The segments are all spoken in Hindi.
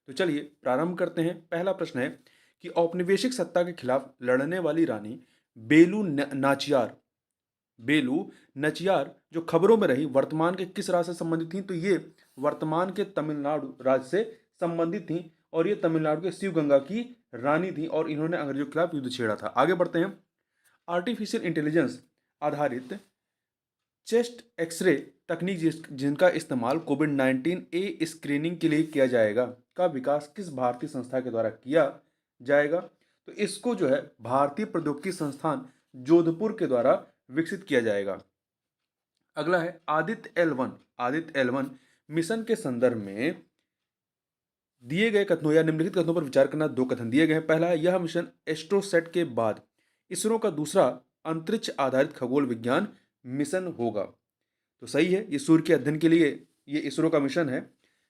तो चलिए प्रारंभ करते हैं। पहला प्रश्न है कि औपनिवेशिक सत्ता के खिलाफ लड़ने वाली रानी बेलू नाचियार बेलू नचियार जो खबरों में रही, वर्तमान के किस राज्य से संबंधित थी? तो ये वर्तमान के तमिलनाडु राज्य से संबंधित थी और ये तमिलनाडु के शिवगंगा की रानी थी और इन्होंने अंग्रेजों के खिलाफ युद्ध छेड़ा था। आगे बढ़ते हैं। आर्टिफिशियल इंटेलिजेंस आधारित चेस्ट एक्सरे तकनीक जिनका इस्तेमाल कोविड 19 ए स्क्रीनिंग के लिए किया जाएगा का विकास किस भारतीय संस्था के द्वारा किया जाएगा? तो इसको जो है भारतीय प्रौद्योगिकी संस्थान जोधपुर के द्वारा विकसित किया जाएगा। अगला है आदित्य L1 मिशन के संदर्भ में दिए गए कथनों या निम्नलिखित कथनों पर विचार करना। दो कथन दिए गए हैं। पहला है, यह मिशन एस्ट्रोसेट के बाद इसरो का दूसरा अंतरिक्ष आधारित खगोल विज्ञान मिशन होगा। तो सही है, ये सूर्य के अध्ययन के लिए ये इसरो का मिशन है।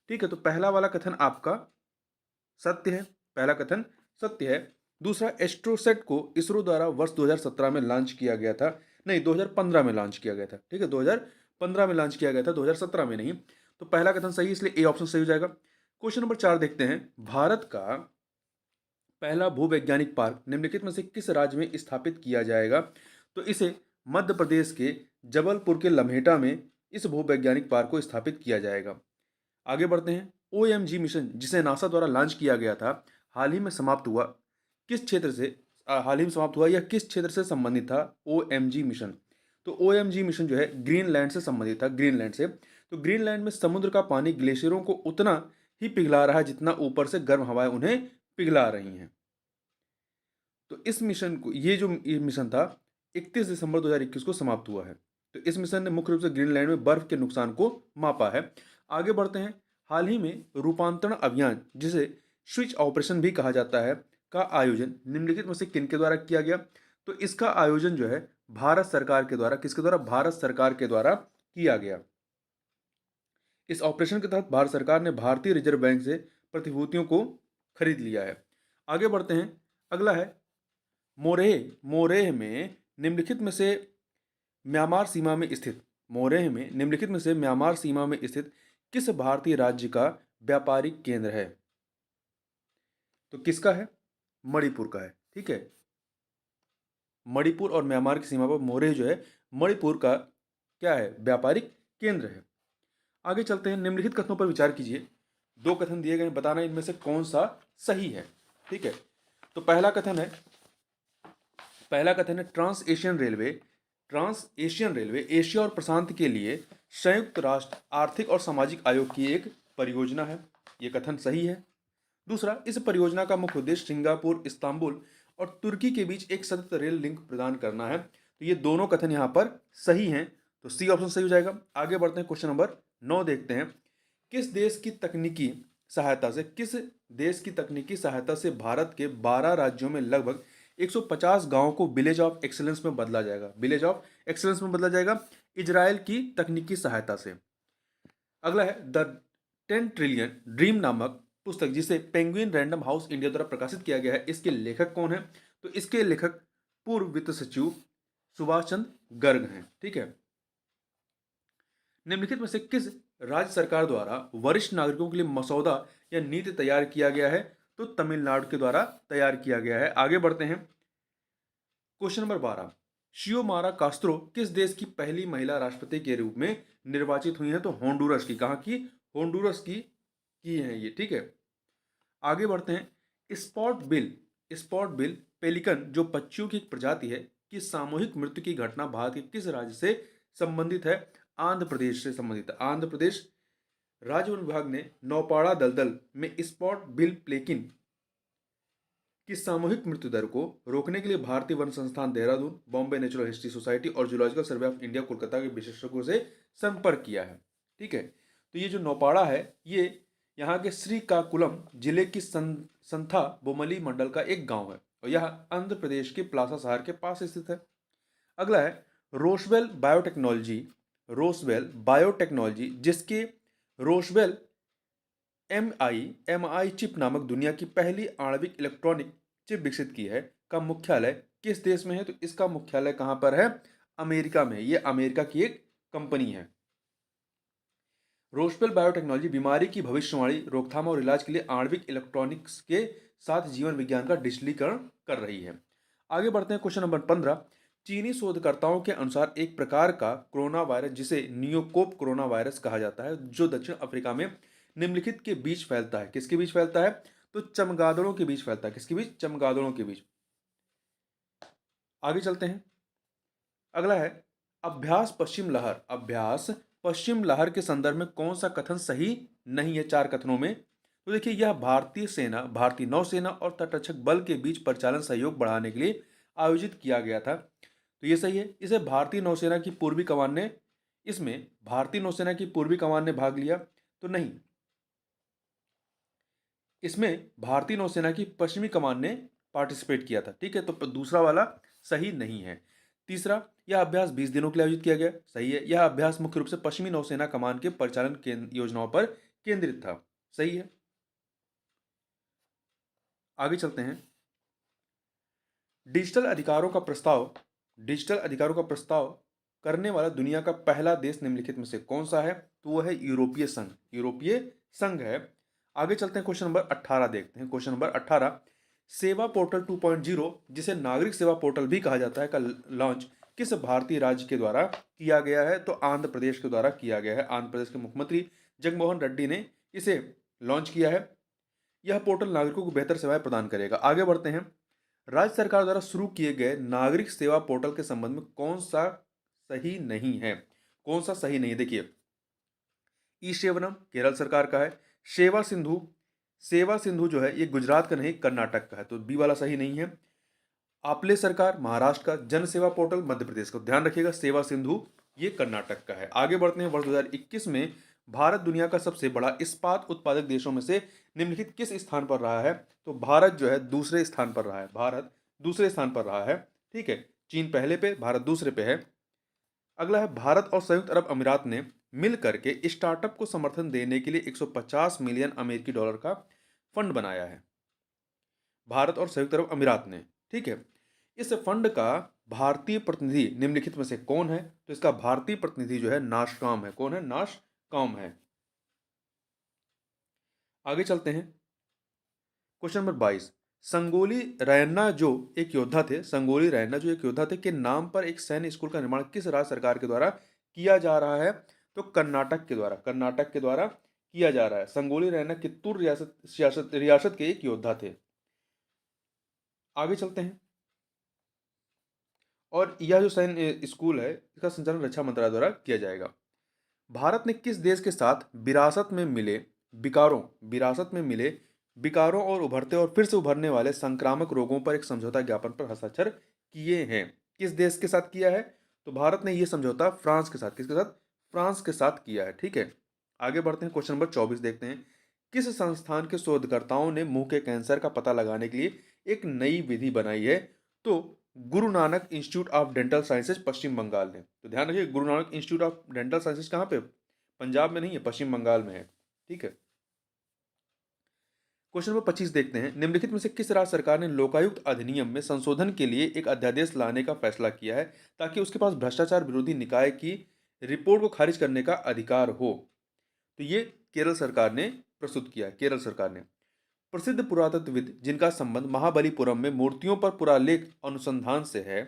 ठीक है, तो पहला वाला कथन आपका सत्य है, पहला कथन सत्य है। दूसरा, एस्ट्रोसेट को इसरो द्वारा वर्ष 2017 में लॉन्च किया गया था, नहीं 2015 में लॉन्च किया गया था। ठीक है, 2015 में लॉन्च किया गया था, 2017 में नहीं। तो पहला कथन सही है, इसलिए ए ऑप्शन सही हो जाएगा। क्वेश्चन नंबर 4 देखते हैं। भारत का पहला भूवैज्ञानिक पार्क निम्नलिखित में से किस राज्य में स्थापित किया जाएगा? तो इसे मध्य प्रदेश के जबलपुर के लम्हेटा में इस भूवैज्ञानिक पार्क को स्थापित किया जाएगा। आगे बढ़ते हैं। OMG मिशन जिसे नासा द्वारा लॉन्च किया गया था, हाल ही में समाप्त हुआ किस क्षेत्र से हाल ही में समाप्त हुआ या किस क्षेत्र से संबंधित था OMG मिशन? तो OMG मिशन जो है ग्रीनलैंड से संबंधित था, ग्रीनलैंड से। तो ग्रीनलैंड में समुद्र का पानी ग्लेशियरों को उतना ही पिघला रहा है जितना ऊपर से गर्म हवाएं उन्हें पिघला रही हैं। तो इस मिशन को ये मिशन था 31 दिसंबर 2021 को समाप्त हुआ है। तो इस मिशन ने मुख्य रूप से ग्रीनलैंड में बर्फ के नुकसान को मापा है। आगे बढ़ते हैं। हाल ही में रूपांतरण अभियान जिसे स्विच ऑपरेशन भी कहा जाता है का आयोजन निम्नलिखित में से किन के द्वारा किया गया? तो इसका आयोजन जो है भारत सरकार के द्वारा, किसके द्वारा? भारत सरकार के द्वारा किया गया। इस ऑपरेशन के तहत भारत सरकार ने भारतीय रिजर्व बैंक से प्रतिभूतियों को खरीद लिया है। आगे बढ़ते हैं। अगला है मोरेह मोरेह में निम्नलिखित में से म्यांमार सीमा में स्थित मोरेह में निम्नलिखित में से म्यांमार सीमा में स्थित किस भारतीय राज्य का व्यापारिक केंद्र है? तो किसका है? मणिपुर का है। ठीक है, मणिपुर और म्यांमार की सीमा पर मोरेह जो है मणिपुर का क्या है? व्यापारिक केंद्र है। आगे चलते हैं। निम्नलिखित कथनों पर विचार कीजिए। दो कथन दिए गए हैं, बताना इनमें से कौन सा सही है। ठीक है, तो पहला कथन है ट्रांस एशियन रेलवे एशिया और प्रशांत के लिए संयुक्त राष्ट्र आर्थिक और सामाजिक आयोग की एक परियोजना है। यह कथन सही है। दूसरा, इस परियोजना का मुख्य उद्देश्य सिंगापुर, इस्तांबुल और तुर्की के बीच एक सतत रेल लिंक प्रदान करना है। तो ये दोनों कथन यहाँ पर सही हैं, तो सी ऑप्शन सही हो जाएगा। आगे बढ़ते हैं। क्वेश्चन नंबर 9 देखते हैं। किस देश की तकनीकी सहायता से भारत के 12 राज्यों में लगभग 150 गांवों को विलेज ऑफ एक्सीलेंस में बदला जाएगा? विलेज ऑफ एक्सीलेंस में बदला जाएगा इजराइल की तकनीकी सहायता से। अगला है द 10 ट्रिलियन ड्रीम नामक पुस्तक जिसे पेंगुइन रैंडम हाउस इंडिया द्वारा प्रकाशित किया गया है, इसके लेखक कौन है? तो इसके लेखक पूर्व वित्त सचिव सुभाष चंद्र गर्ग हैं। ठीक है, निम्नलिखित में से किस राज्य सरकार द्वारा वरिष्ठ नागरिकों के लिए मसौदा या नीति तैयार किया गया है? तो तमिलनाडु के द्वारा तैयार किया गया है। आगे बढ़ते हैं। क्वेश्चन नंबर 12, शियोमारा कास्त्रो किस देश की पहली महिला राष्ट्रपति के रूप में निर्वाचित हुई है? तो होंडुरस की। कहां की? होंडुरस की है ये। ठीक है, आगे बढ़ते हैं। स्पॉट बिल पेलिकन जो पक्षियों की एक प्रजाति है कि सामूहिक मृत्यु की घटना भारत के किस राज्य से संबंधित है? आंध्र प्रदेश से संबंधित है। आंध्र प्रदेश राज्य वन विभाग ने नौपाड़ा दलदल में स्पॉट बिल प्लेकिन की सामूहिक मृत्यु दर को रोकने के लिए भारतीय वन संस्थान Dehradun, Bombay natural history society और zoological survey of India Kolkata के विशेषज्ञों से संपर्क किया है। ठीक है, तो ये जो नौपाड़ा है ये यहाँ के श्रीकाकुलम जिले की संथा बोमली मंडल का एक गांव है और यह आंध्र प्रदेश के प्लासा शहर के पास स्थित है। अगला है रोसवेल बायोटेक्नोलॉजी जिसके रोसवेल एम आई चिप नामक दुनिया की पहली आणविक इलेक्ट्रॉनिक चिप विकसित की है का मुख्यालय किस देश में है? तो इसका मुख्यालय कहां पर है? अमेरिका में। यह अमेरिका की एक कंपनी है। रोशपेल बायोटेक्नोलॉजी बीमारी की भविष्यवाणी, रोकथाम और इलाज के लिए आणविक इलेक्ट्रॉनिक्स के साथ जीवन विज्ञान का डिजिटलीकरण कर रही है। आगे बढ़ते हैं क्वेश्चन नंबर 15। चीनी शोधकर्ताओं के अनुसार एक प्रकार का कोरोना वायरस जिसे नियोकोप कोरोना वायरस कहा जाता है, जो दक्षिण अफ्रीका में निम्नलिखित के बीच फैलता है। किसके बीच फैलता है? तो चमगादड़ों के बीच फैलता है। किसके बीच? चमगादड़ों के बीच। आगे चलते हैं। अगला है अभ्यास पश्चिम लहर। अभ्यास पश्चिम लहर के संदर्भ में कौन सा कथन सही नहीं है चार कथनों में? तो देखिए, यह भारतीय सेना, भारतीय नौसेना और तटरक्षक बल के बीच परिचालन सहयोग बढ़ाने के लिए आयोजित किया गया था। तो ये सही है। इसे भारतीय नौसेना की पूर्वी कमान ने, इसमें भारतीय नौसेना की पूर्वी कमान ने भाग लिया तो नहीं, इसमें भारतीय नौसेना की पश्चिमी कमान ने पार्टिसिपेट किया था। ठीक है, तो दूसरा वाला सही नहीं है। तीसरा, यह अभ्यास 20 दिनों के लिए आयोजित किया गया। सही है। यह अभ्यास मुख्य रूप से पश्चिमी नौसेना कमान के परिचालन योजनाओं पर केंद्रित था। सही है। आगे चलते हैं। डिजिटल अधिकारों का प्रस्ताव, डिजिटल अधिकारों का प्रस्ताव करने वाला दुनिया का पहला देश निम्नलिखित में से कौन सा है? तो वह है यूरोपीय संघ। यूरोपीय संघ है। आगे चलते हैं, क्वेश्चन नंबर 18 देखते हैं। क्वेश्चन नंबर 18, सेवा पोर्टल 2.0 जिसे नागरिक सेवा पोर्टल भी कहा जाता है का लॉन्च किस भारतीय राज्य के द्वारा किया गया है? तो आंध्र प्रदेश के द्वारा किया गया है। आंध्र प्रदेश के मुख्यमंत्री जगनमोहन रेड्डी ने इसे लॉन्च किया है। यह पोर्टल नागरिकों को बेहतर सेवाएं प्रदान करेगा। आगे बढ़ते हैं। राज्य सरकार द्वारा शुरू किए गए नागरिक सेवा पोर्टल के संबंध में कौन सा सही नहीं है? कौन सा सही नहीं है? देखिए, ई सेवनम केरल सरकार का है। सेवा सिंधु, सेवा सिंधु जो है ये गुजरात का नहीं कर्नाटक का है, तो बी वाला सही नहीं है। आपले सरकार महाराष्ट्र का, जन सेवा पोर्टल मध्य प्रदेश का। ध्यान रखिएगा, सेवा सिंधु ये कर्नाटक का है। आगे बढ़ते हैं। वर्ष 2021 में भारत दुनिया का सबसे बड़ा इस्पात उत्पादक देशों में से निम्नलिखित किस स्थान पर रहा है? तो भारत जो है दूसरे स्थान पर रहा है। भारत दूसरे स्थान पर रहा है। ठीक है, चीन पहले पे, भारत दूसरे पे है। अगला है, भारत और संयुक्त अरब अमीरात ने मिलकर के स्टार्टअप को समर्थन देने के लिए 150 मिलियन अमेरिकी डॉलर का फंड बनाया है। भारत और संयुक्त अरब अमीरात ने। ठीक है, इस फंड का भारतीय प्रतिनिधि निम्नलिखित में से कौन है? तो इसका भारतीय प्रतिनिधि जो है नाशकाम है। कौन है? नाशकाम है। आगे चलते हैं। क्वेश्चन नंबर 22, संगोली रैन्ना जो एक योद्धा थे, संगोली रैन्ना जो एक योद्धा थे के नाम पर एक सैन्य स्कूल का निर्माण किस राज्य सरकार के द्वारा किया जा रहा है? तो कर्नाटक के द्वारा, कर्नाटक के द्वारा किया जा रहा है। संगोली रैन्ना कित्तूर रियासत के एक योद्धा थे। आगे चलते हैं। और यह जो सैन्य स्कूल है इसका संचालन रक्षा मंत्रालय द्वारा किया जाएगा। भारत ने किस देश के साथ विरासत में मिले विकारों, विरासत में मिले विकारों और उभरते और फिर से उभरने वाले संक्रामक रोगों पर एक समझौता ज्ञापन पर हस्ताक्षर किए हैं? किस देश के साथ किया है? तो भारत ने यह समझौता फ्रांस के साथ, किसके साथ? फ्रांस के साथ किया है। ठीक है, आगे बढ़ते हैं। क्वेश्चन नंबर 24 देखते हैं। किस संस्थान के शोधकर्ताओं ने मुंह के कैंसर का पता लगाने के लिए एक नई विधि बनाई है? तो Guru Nanak institute of dental sciences Paschim Bengal ने। तो ध्यान रखिए, Guru Nanak institute of dental sciences कहाँ पे? पंजाब में नहीं है, पश्चिम बंगाल में है। ठीक है, क्वेश्चन नंबर 25 देखते हैं। निम्नलिखित में से किस राज्य सरकार ने लोकायुक्त अधिनियम में संशोधन के लिए एक अध्यादेश लाने का फैसला किया है ताकि उसके पास भ्रष्टाचार विरोधी निकाय की रिपोर्ट को खारिज करने का अधिकार हो? तो ये केरल सरकार ने प्रस्तुत किया है। केरल सरकार ने। प्रसिद्ध पुरातत्वविद जिनका संबंध महाबलीपुरम में मूर्तियों पर पुरालेख अनुसंधान से है,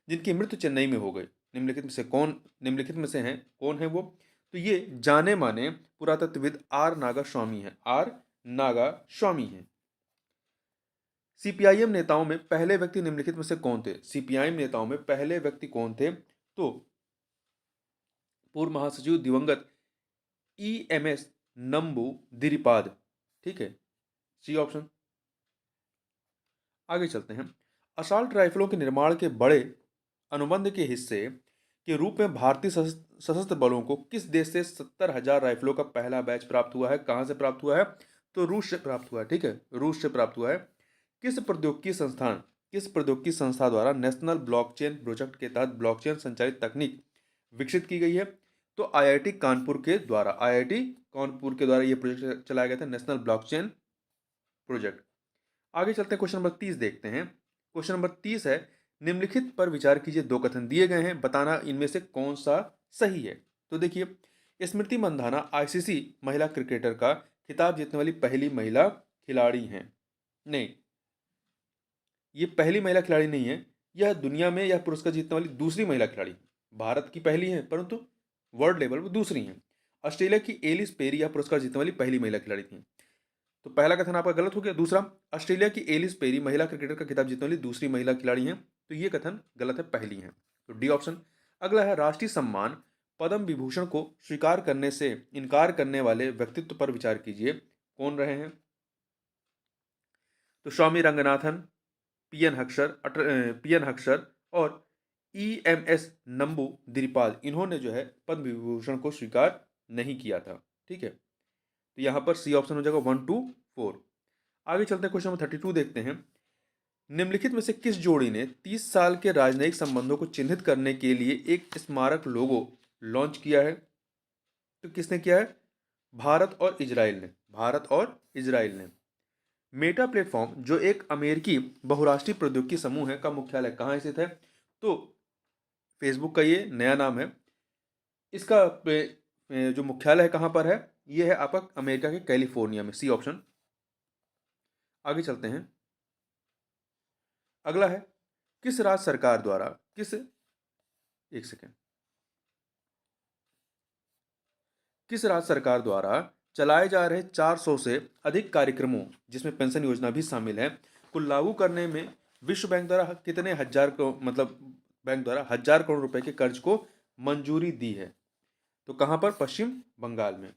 जिनकी मृत्यु चेन्नई में हो गई, निम्नलिखित में से कौन, निम्नलिखित में से हैं कौन है वो? तो ये जाने माने पुरातत्वविद आर नागा स्वामी है। आर नागा स्वामी है। सीपीआईएम नेताओं में पहले व्यक्ति निम्नलिखित में से कौन थे? सीपीआईएम नेताओं में पहले व्यक्ति कौन थे? तो पूर्व महासचिव दिवंगत ईएमएस नंबू दिरिपाद। ठीक है, सी ऑप्शन। आगे चलते हैं। असॉल्ट राइफलों के निर्माण के बड़े अनुबंध के हिस्से के रूप में भारतीय सशस्त्र बलों को किस देश से 70,000 राइफलों का पहला बैच प्राप्त हुआ है? कहां से प्राप्त हुआ है? तो रूस से प्राप्त हुआ है। ठीक है, रूस से प्राप्त हुआ है। किस प्रौद्योगिकी संस्थान, किस प्रौद्योगिकी संस्था द्वारा नेशनल ब्लॉकचेन प्रोजेक्ट के तहत ब्लॉकचेन संचालित तकनीक विकसित की गई है? तो आईआईटी कानपुर के द्वारा, आईआईटी कानपुर के द्वारा यह प्रोजेक्ट चलाया गया था, नेशनल ब्लॉकचेन प्रोजेक्ट। आगे चलते हैं। क्वेश्चन नंबर 30 देखते हैं। क्वेश्चन नंबर 30 है, निम्नलिखित पर विचार कीजिए। दो कथन दिए गए हैं, बताना इनमें से कौन सा सही है। तो देखिए, स्मृति मंधाना आईसीसी महिला क्रिकेटर का खिताब जीतने वाली पहली महिला खिलाड़ी हैं। नहीं, ये पहली महिला खिलाड़ी नहीं है, यह दुनिया में यह पुरस्कार जीतने वाली दूसरी महिला खिलाड़ी है। भारत की पहली है परंतु वर्ल्ड लेवल पर दूसरी हैं। ऑस्ट्रेलिया की एलिस पेरी यह पुरस्कार जीतने वाली पहली महिला खिलाड़ी थी। तो पहला कथन आपका गलत हो गया। दूसरा, ऑस्ट्रेलिया की एलिस पेरी महिला क्रिकेटर का खिताब जीतने वाली दूसरी महिला खिलाड़ी हैं, तो ये कथन गलत है, पहली है। तो डी ऑप्शन। अगला है राष्ट्रीय सम्मान पद्म विभूषण को स्वीकार करने से इनकार करने वाले व्यक्तित्व पर विचार कीजिए, कौन रहे हैं? तो स्वामी रंगनाथन, पीएन हक्सर और ईएमएस नंबूदिरिपाल, इन्होंने जो है पद्म विभूषण को स्वीकार नहीं किया था। ठीक है, तो यहां पर सी ऑप्शन हो जाएगा 1 2 4। आगे चलते हैं, क्वेश्चन नंबर 32 देखते हैं। निम्नलिखित में से किस जोड़ी ने 30 साल के राजनयिक संबंधों को चिन्हित करने के लिए एक स्मारक लोगो लॉन्च किया है? तो किसने किया है? भारत और इजराइल ने। भारत और इजराइल ने। मेटा प्लेटफॉर्म जो एक अमेरिकी बहुराष्ट्रीय प्रौद्योगिकी समूह है का मुख्यालय कहाँ स्थित है? तो फेसबुक का ये नया नाम है। इसका जो मुख्यालय है कहाँ पर है? ये है आपका अमेरिका के कैलिफोर्निया में, सी ऑप्शन। आगे चलते हैं। अगला है किस राज्य सरकार द्वारा एक सेकेंड किस राज्य सरकार द्वारा चलाए जा रहे 400 से अधिक कार्यक्रमों जिसमें पेंशन योजना भी शामिल है को लागू करने में विश्व बैंक द्वारा कितने हजार को मतलब बैंक द्वारा 1,000 करोड़ रुपए के कर्ज को मंजूरी दी है? तो कहां पर? पश्चिम बंगाल में।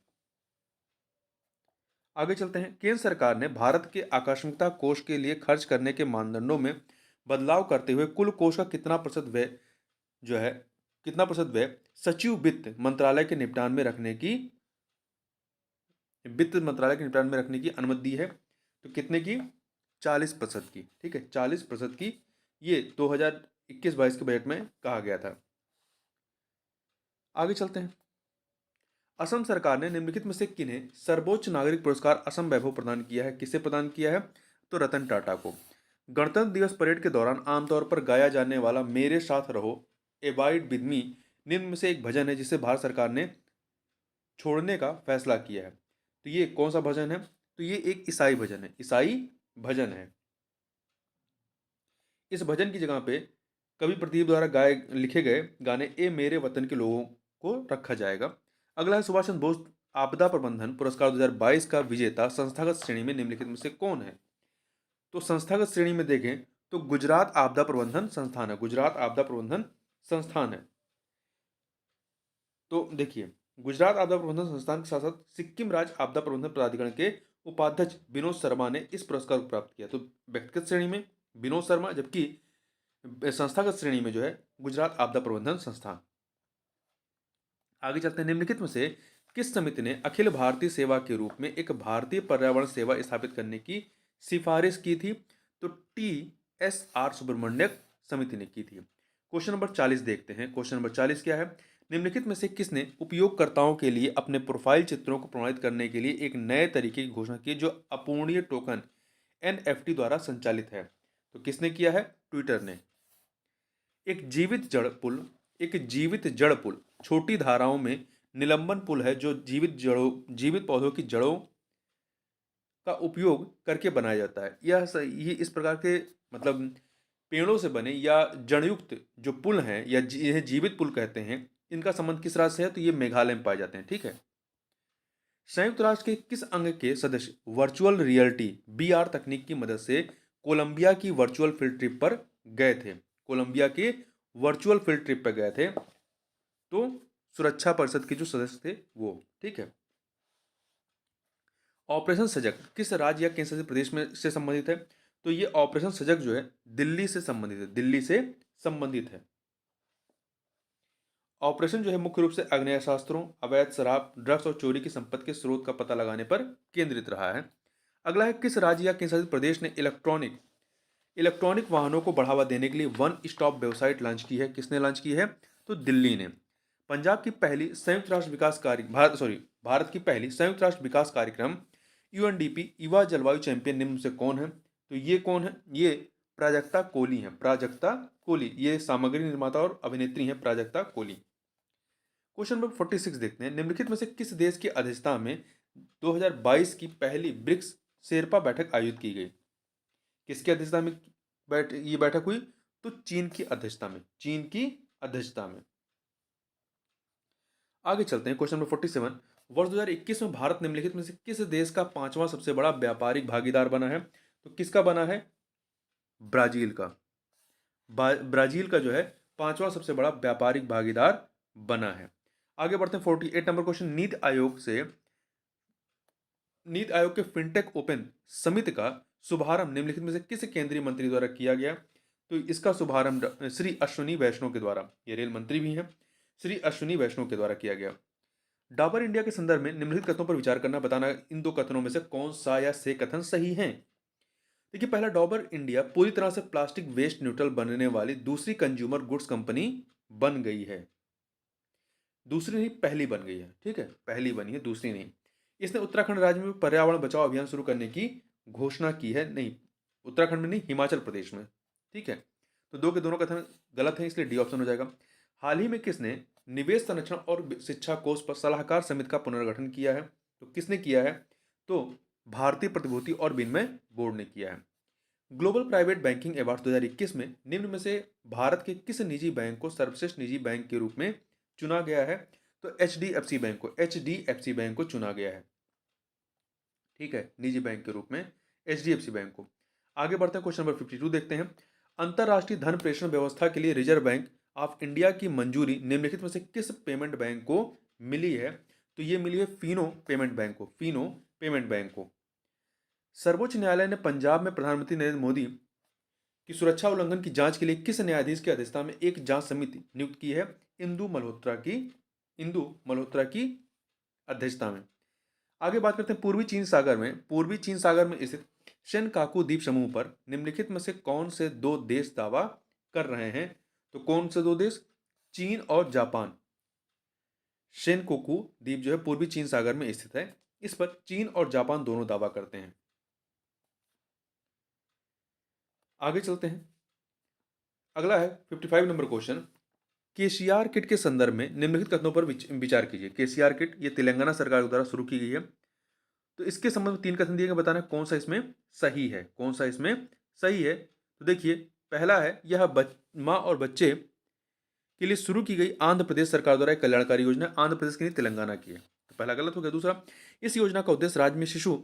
आगे चलते हैं। केंद्र सरकार ने भारत के आकस्मिकता कोष के लिए खर्च करने के मानदंडों में बदलाव करते हुए कुल कोष का कितना प्रतिशत व्यय सचिव वित्त मंत्रालय के निपटान में रखने की अनुमति दी है? तो कितने की? 40% की। ठीक है, 40% की। ये 2021-22 के बजट में कहा गया था। आगे चलते हैं। असम सरकार ने निम्नलिखित में से किन्हें सर्वोच्च नागरिक पुरस्कार असम वैभव प्रदान किया है? किसे प्रदान किया है? तो रतन टाटा को। गणतंत्र दिवस परेड के दौरान आमतौर पर गाया जाने वाला मेरे साथ रहो एबाइड विद मी निम्न में से एक भजन है जिसे भारत सरकार ने छोड़ने का फैसला किया है। तो ये कौन सा भजन है? तो ये एक ईसाई भजन है। ईसाई भजन है। इस भजन की जगह पे कवि प्रदीप द्वारा लिखे गए गाने ए मेरे वतन के लोगों को रखा जाएगा। अगला है सुभाष चंद्र बोस आपदा प्रबंधन पुरस्कार 2022 का विजेता संस्थागत श्रेणी में निम्नलिखित में से कौन है? तो संस्थागत श्रेणी में देखें तो गुजरात आपदा प्रबंधन संस्थान है। गुजरात आपदा प्रबंधन संस्थान है। तो देखिए, गुजरात आपदा प्रबंधन संस्थान के साथ साथ सिक्किम राज्य आपदा प्रबंधन प्राधिकरण के उपाध्यक्ष विनोद शर्मा ने इस पुरस्कार को प्राप्त किया। तो व्यक्तिगत श्रेणी में विनोद शर्मा, जबकि संस्थागत श्रेणी में जो है गुजरात आपदा प्रबंधन संस्थान। आगे चलते हैं। निम्नलिखित में से किस समिति ने अखिल भारतीय सेवा के रूप में एक भारतीय पर्यावरण सेवा स्थापित करने की सिफारिश की थी? तो TSR सुब्रमण्यक समिति ने की थी। क्वेश्चन नंबर 40 देखते हैं। क्वेश्चन नंबर 40 क्या है? निम्नलिखित में से किसने उपयोगकर्ताओं के लिए अपने प्रोफाइल चित्रों को प्रमाणित करने के लिए एक नए तरीके की घोषणा की जो अपूर्णीय टोकन NFT द्वारा संचालित है? तो किसने किया है? ट्विटर ने। एक जीवित जड़ पुल छोटी धाराओं में निलंबन पुल है जो जीवित पौधों की जड़ों का उपयोग करके बनाया जाता है। ये इस प्रकार के मतलब पेड़ों से बने या जड़युक्त जो पुल हैं या इन्हें जीवित पुल कहते हैं, इनका संबंध किस राज्य से है? तो ये मेघालय में पाए जाते हैं। ठीक है। संयुक्त राष्ट्र के किस अंग के सदस्य वर्चुअल रियलिटी VR तकनीक की मदद से कोलंबिया की वर्चुअल फील्ड ट्रिप पर गए थे? कोलंबिया के वर्चुअल फील्ड ट्रिप पर गए थे। तो सुरक्षा परिषद के जो सदस्य थे वो। ठीक है। ऑपरेशन सजग किस राज्य या केंद्र शासित प्रदेश में से संबंधित है? तो ये ऑपरेशन सजग जो है दिल्ली से संबंधित है। दिल्ली से संबंधित है। ऑपरेशन जो है मुख्य रूप से आग्नेयास्त्रों, अवैध शराब, ड्रग्स और चोरी की संपत्ति के स्रोत का पता लगाने पर केंद्रित रहा है। अगला है किस राज्य या केंद्र शासित प्रदेश ने इलेक्ट्रॉनिक वाहनों को बढ़ावा देने के लिए वन स्टॉप वेबसाइट लॉन्च की है? किसने लॉन्च की है? तो दिल्ली ने। पंजाब की पहली संयुक्त राष्ट्र विकास भारत की पहली संयुक्त राष्ट्र विकास कार्यक्रम UNDP युवा जलवायु चैंपियन निम्न से कौन है? तो ये कौन है? ये प्राजक्ता कोली है। प्राजक्ता कोली ये सामग्री निर्माता और अभिनेत्री हैं। प्राजक्ता कोली। क्वेश्चन नंबर 46 देखते हैं, निम्नलिखित में से किस देश की अध्यक्षता में 2022 की पहली ब्रिक्स शेरपा बैठक आयोजित की गई? किसकी अध्यक्षता में ये बैठक हुई? तो चीन की अध्यक्षता में, चीन की अध्यक्षता में। आगे चलते हैं, क्वेश्चन नंबर 47, वर्ष 2021 में भारत निम्नलिखित में से किस देश का पांचवां सबसे बड़ा व्यापारिक भागीदार बना है? तो किसका बना है? ब्राजील का। ब्राजील का जो है पांचवा सबसे बड़ा व्यापारिक भागीदार बना है। आगे बढ़ते हैं, 48 number question, NITI Aayog K fintech open समिति का शुभारंभ निम्नलिखित में से किस केंद्रीय मंत्री द्वारा किया गया? तो इसका शुभारंभ श्री अश्विनी वैष्णव के द्वारा, ये रेल मंत्री भी हैं, श्री अश्विनी वैष्णव के द्वारा किया गया। डाबर इंडिया के संदर्भ में निम्नलिखित कथनों पर विचार करना, बताना इन दो कथनों में से कौन सा या से कथन सही है। देखिए, पहला, डाबर इंडिया पूरी तरह से प्लास्टिक वेस्ट न्यूट्रल बनने वाली दूसरी कंज्यूमर गुड्स कंपनी बन गई है। दूसरी नहीं, पहली बन गई है, ठीक है, पहली बनी है, दूसरी नहीं। इसने उत्तराखंड राज्य में पर्यावरण बचाओ अभियान शुरू करने की घोषणा की है, नहीं, उत्तराखंड में नहीं, हिमाचल प्रदेश में, ठीक है। तो दो के दोनों कथन गलत है, इसलिए डी ऑप्शन हो जाएगा। हाल ही में किसने निवेश संरक्षण और शिक्षा कोष पर सलाहकार समिति का पुनर्गठन किया है? तो किसने किया है? तो भारतीय प्रतिभूति और विनिमय बोर्ड ने किया है। ग्लोबल प्राइवेट बैंकिंग अवार्ड 2021 में निम्न में से भारत के किस निजी बैंक को सर्वश्रेष्ठ निजी बैंक के रूप में चुना गया है? तो एचडीएफसी बैंक को चुना गया है, ठीक है, निजी बैंक के रूप में एचडीएफसी बैंक को। आगे बढ़ते हैं, क्वेश्चन नंबर 52 देखते हैं, अंतरराष्ट्रीय धन प्रेषण व्यवस्था के लिए रिजर्व बैंक ऑफ इंडिया की मंजूरी निम्नलिखित में से किस पेमेंट बैंक को मिली है? तो ये मिली है फिनो पेमेंट बैंक को, फिनो पेमेंट बैंक को। सर्वोच्च न्यायालय ने पंजाब में प्रधानमंत्री नरेंद्र मोदी की सुरक्षा उल्लंघन की जांच के लिए किस न्यायाधीश की अध्यक्षता में एक जांच समिति नियुक्त की है? इंदु मल्होत्रा की अध्यक्षता में। आगे बात करते हैं, पूर्वी चीन सागर में स्थित शेनकाकू द्वीप समूह पर निम्नलिखित में से कौन से दो देश दावा कर रहे हैं? तो कौन से दो देश? चीन और जापान। शेनकोकू द्वीप जो है पूर्वी चीन सागर में स्थित है, इस पर चीन और जापान दोनों दावा करते हैं। आगे चलते हैं, अगला है 55 नंबर क्वेश्चन, केसीआर किट के संदर्भ में निम्नलिखित कथनों पर विचार कीजिए। केसीआर किट ये तेलंगाना सरकार द्वारा शुरू की गई है, तो इसके संबंध में तीन कथन दिए गए, बताना कौन सा इसमें सही है, कौन सा इसमें सही है। तो देखिए, पहला है, यह माँ और बच्चे के लिए शुरू की गई आंध्र प्रदेश सरकार द्वारा एक कल्याणकारी योजना, आंध्र प्रदेश की नहीं, तेलंगाना की है, तो पहला गलत हो गया। दूसरा, इस योजना का उद्देश्य राज्य में शिशु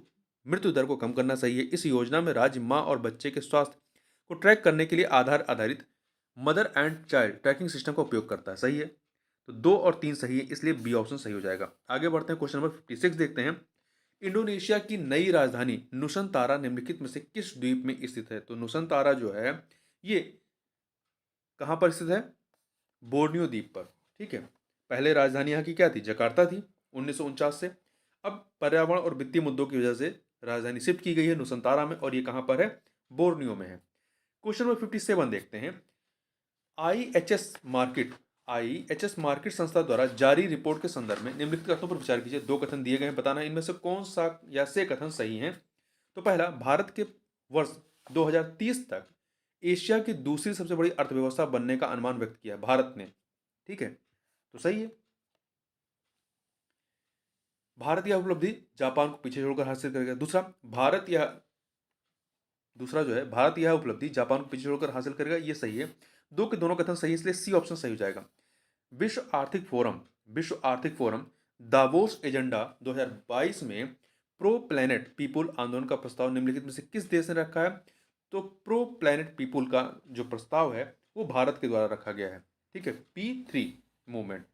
मृत्यु दर को कम करना सही है। इस योजना में राज्य माँ और बच्चे के स्वास्थ्य को ट्रैक करने के लिए आधार आधारित mother and child tracking system का उपयोग करता है, सही है। तो दो और तीन सही है, इसलिए बी ऑप्शन सही हो जाएगा। आगे बढ़ते हैं, क्वेश्चन नंबर 56 देखते हैं, इंडोनेशिया की नई राजधानी नुसंतारा निम्नलिखित में से किस द्वीप में स्थित है? तो नुसंतारा जो है ये कहां पर स्थित है? बोर्नियो द्वीप पर, ठीक है। पहले राजधानी यहाँ की क्या थी? जकार्ता थी, 1949 से। अब पर्यावरण और वित्तीय मुद्दों की वजह से राजधानी शिफ्ट की गई है नुसंतारा में, और ये कहां पर है? बोर्नियो में है। क्वेश्चन नंबर 57 देखते हैं, आईएचएस मार्केट संस्था द्वारा जारी रिपोर्ट के संदर्भ में निम्नलिखित कथनों पर विचार कीजिए। दो कथन दिए गए हैं, बताना इनमें से कौन सा या से कथन सही है। तो पहला, भारत के वर्ष 2030 तक एशिया की दूसरी सबसे बड़ी अर्थव्यवस्था बनने का अनुमान व्यक्त किया भारत ने, ठीक है, तो सही है। भारत यह उपलब्धि जापान को पीछे छोड़कर हासिल करेगा। दूसरा जो है, भारत यह उपलब्धि जापान को पीछे छोड़कर हासिल करेगा, ये सही है। दो के दोनों कथन सही है, इसलिए सी ऑप्शन सही हो जाएगा। विश्व आर्थिक फोरम दावोस एजेंडा 2022 में प्रो प्लैनेट पीपुल आंदोलन का प्रस्ताव निम्नलिखित में से किस देश ने रखा है? तो प्रो प्लैनेट पीपुल का जो प्रस्ताव है वो भारत के द्वारा रखा गया है, ठीक है, P3 movement.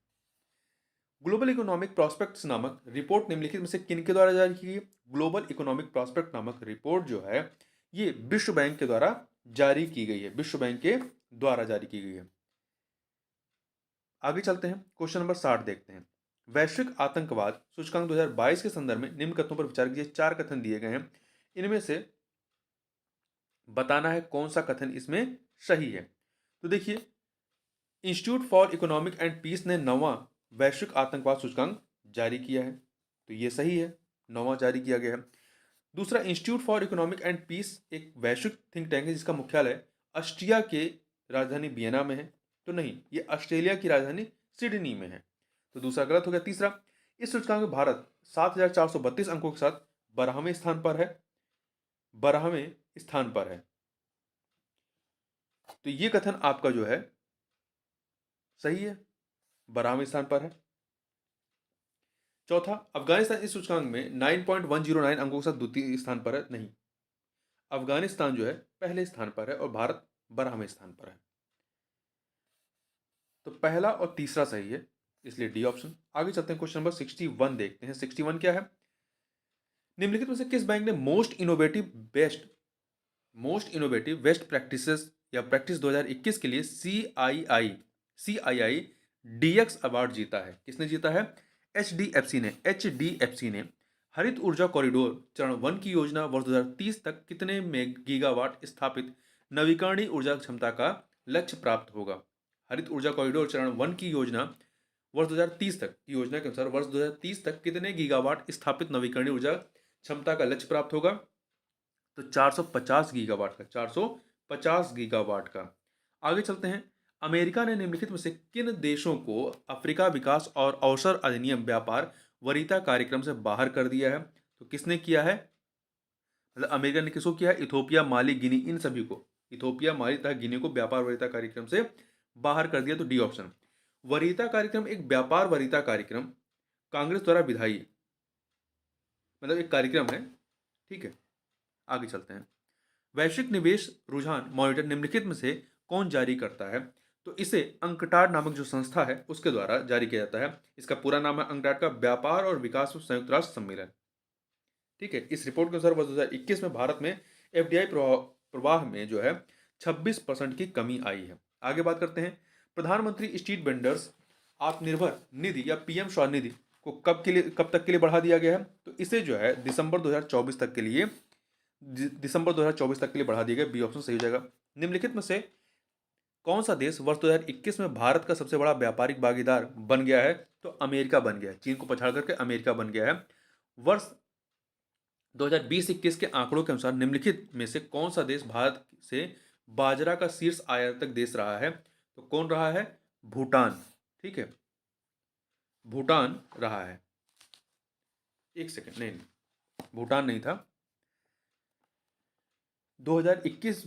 Global economic prospects नामक रिपोर्ट निम्नलिखित में से किनके द्वारा जारी की गई? ग्लोबल इकोनॉमिक प्रॉस्पेक्ट नामक रिपोर्ट जो है ये विश्व बैंक के द्वारा जारी की गई है, विश्व बैंक के द्वारा जारी की गई है। आगे चलते हैं, क्वेश्चन नंबर 60 देखते हैं, वैश्विक आतंकवाद सूचकांक 2022 के संदर्भ में निम्न कथनों पर विचार कीजिए। चार कथन दिए गए हैं, इनमें से बताना है कौन सा कथन इसमें सही है। तो देखिए, institute for economic and peace ने 9वां वैश्विक आतंकवाद सूचकांक जारी किया है, तो ये सही है, 9वां जारी किया गया है। दूसरा, institute for economic and peace एक वैश्विक थिंक टैंक है जिसका मुख्यालय ऑस्ट्रिया के राजधानी वियना में है, तो नहीं, ये ऑस्ट्रेलिया की राजधानी सिडनी में है। तो दूसरा गलत हो गया। तीसरा, इस सूचकांक में भारत 7,432 अंकों के साथ 12वें स्थान पर है। 12वें स्थान पर है। तो ये कथन आपका जो है सही है, 12वें स्थान पर है। चौथा, अफगानिस्तान इस सूचकांक में 9.109 अंकों के साथ द्वितीय स्थान पर है। नहीं, अफगानिस्तान जो है पहले स्थान पर है और भारत 12वें स्थान पर है। तो पहला और तीसरा सही है, इसलिए डी ऑप्शन। आगे चलते हैं, क्वेश्चन नंबर 61 देखते हैं। 61 क्या है? निम्नलिखित में से किस बैंक ने मोस्ट इनोवेटिव बेस्ट प्रैक्टिसेस या प्रैक्टिस 2021 के लिए CII DX अवार्ड जीता है? किसने जीता है? HDFC ने हरित ऊर्जा कॉरिडोर चरण 1 की योजना वर्ष 2030 तक कितने गीगावाट स्थापित नवीकरणीय ऊर्जा क्षमता का लक्ष्य प्राप्त होगा? हरित ऊर्जा कॉरिडोर चरण 1 की योजना वर्ष 2030 तक की योजना के अनुसार वर्ष 2030 तक कितने गीगावाट स्थापित नवीकरणीय ऊर्जा क्षमता का लक्ष्य प्राप्त होगा? तो 450 गीगावाट का, 450 गीगावाट का। आगे चलते हैं, अमेरिका ने निम्नलिखित में से किन देशों को अफ्रीका विकास और अवसर अधिनियम व्यापार वरीयता कार्यक्रम से बाहर कर दिया है? तो किसने किया है? मतलब अमेरिका ने किसको किया है? इथोपिया, माली, गिनी, इन सभी को, इथोपिया, माली तथा गिनी को व्यापार वरीयता कार्यक्रम से बाहर कर दिया। तो डी ऑप्शन। वरीयता कार्यक्रम एक व्यापार वरीयता कार्यक्रम कांग्रेस द्वारा विधायी, मतलब एक कार्यक्रम है, ठीक है। आगे चलते हैं, वैश्विक निवेश रुझान मॉनिटर निम्नलिखित में से कौन जारी करता है? तो इसे अंकटाड नामक जो संस्था है उसके द्वारा जारी किया जाता है। इसका पूरा नाम है अंकटाड का व्यापार और विकास संयुक्त राष्ट्र सम्मेलन, ठीक है। इस रिपोर्ट के अनुसार वर्ष 2021 में भारत में FDI प्रवाह में जो है 26% की कमी आई है। आगे बात करते हैं, प्रधानमंत्री स्ट्रीट वेंडर्स आत्मनिर्भर निधि या PM स्वनिधि को कब तक के लिए बढ़ा दिया गया है? तो इसे जो है दिसंबर 2024 तक के लिए बढ़ा दिया गया। बी ऑप्शन सही हो जाएगा। निम्नलिखित में से कौन सा देश वर्ष 2021 में भारत का सबसे बड़ा व्यापारिक भागीदार बन गया है? तो अमेरिका बन गया है, चीन को पछाड़ करके अमेरिका बन गया है। वर्ष 2020-21 के आंकड़ों के अनुसार निम्नलिखित में से कौन सा देश भारत से बाजरा का शीर्ष आयातक देश रहा है? तो कौन रहा है? भूटान, ठीक है, भूटान रहा है। एक सेकेंड, नहीं, भूटान नहीं था। 2021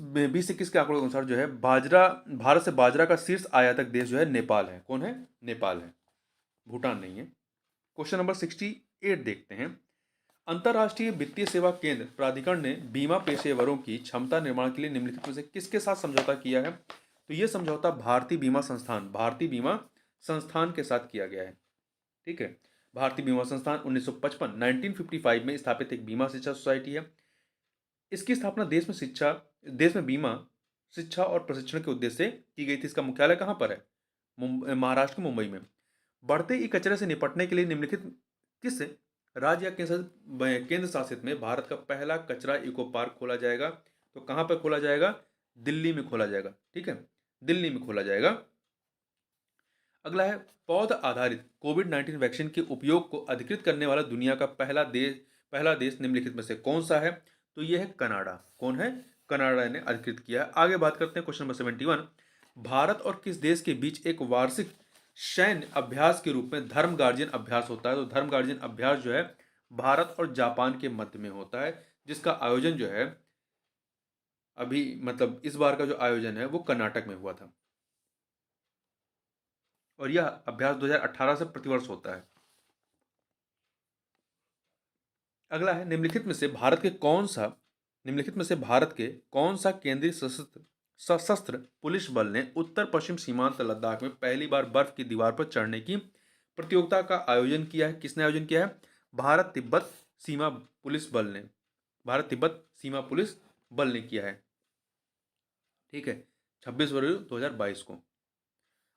के आंकड़ों के अनुसार जो है भारत से बाजरा का शीर्ष आयातक देश जो है नेपाल है। कौन है? नेपाल है, भूटान नहीं है। क्वेश्चन नंबर 68 देखते हैं, अंतरराष्ट्रीय वित्तीय सेवा केंद्र प्राधिकरण ने बीमा पेशेवरों की क्षमता निर्माण के लिए निम्नलिखित में से किसके साथ समझौता किया है? तो यह समझौता भारतीय बीमा संस्थान के साथ किया गया है, ठीक है। भारतीय बीमा संस्थान 1955 में स्थापित एक बीमा शिक्षा सोसाइटी है। इसकी स्थापना देश में बीमा शिक्षा और प्रशिक्षण के उद्देश्य से की गई थी। इसका मुख्यालय कहाँ पर है? महाराष्ट्र के मुंबई में। बढ़ते ई कचरे से निपटने के लिए निम्नलिखित किस राज्य या केंद्र शासित में भारत का पहला कचरा इको पार्क खोला जाएगा? तो कहां पर खोला जाएगा? दिल्ली में खोला जाएगा, ठीक है, दिल्ली में खोला जाएगा। अगला है, पौध आधारित कोविड-19 वैक्सीन के उपयोग को अधिकृत करने वाला दुनिया का पहला देश निम्नलिखित में से कौन सा है? तो यह है कनाडा। कौन है? कनाडा ने अधिकृत किया है। आगे बात करते हैं, क्वेश्चन नंबर 71, भारत और किस देश के बीच एक वार्षिक सैन्य अभ्यास के रूप में धर्म गार्जियन अभ्यास होता है? तो धर्म गार्जियन अभ्यास जो है भारत और जापान के मध्य में होता है, जिसका आयोजन जो है अभी, मतलब इस बार का जो आयोजन है वो कर्नाटक में हुआ था और यह अभ्यास 2018 से प्रतिवर्ष होता है। अगला है, निम्नलिखित में से भारत के कौन सा केंद्रीय सशस्त्र पुलिस बल ने उत्तर पश्चिम सीमांत लद्दाख में पहली बार बर्फ की दीवार पर चढ़ने की प्रतियोगिता का आयोजन किया है? किसने आयोजन किया है? भारत तिब्बत सीमा पुलिस बल ने किया है, ठीक है, 26 फरवरी 2022 को।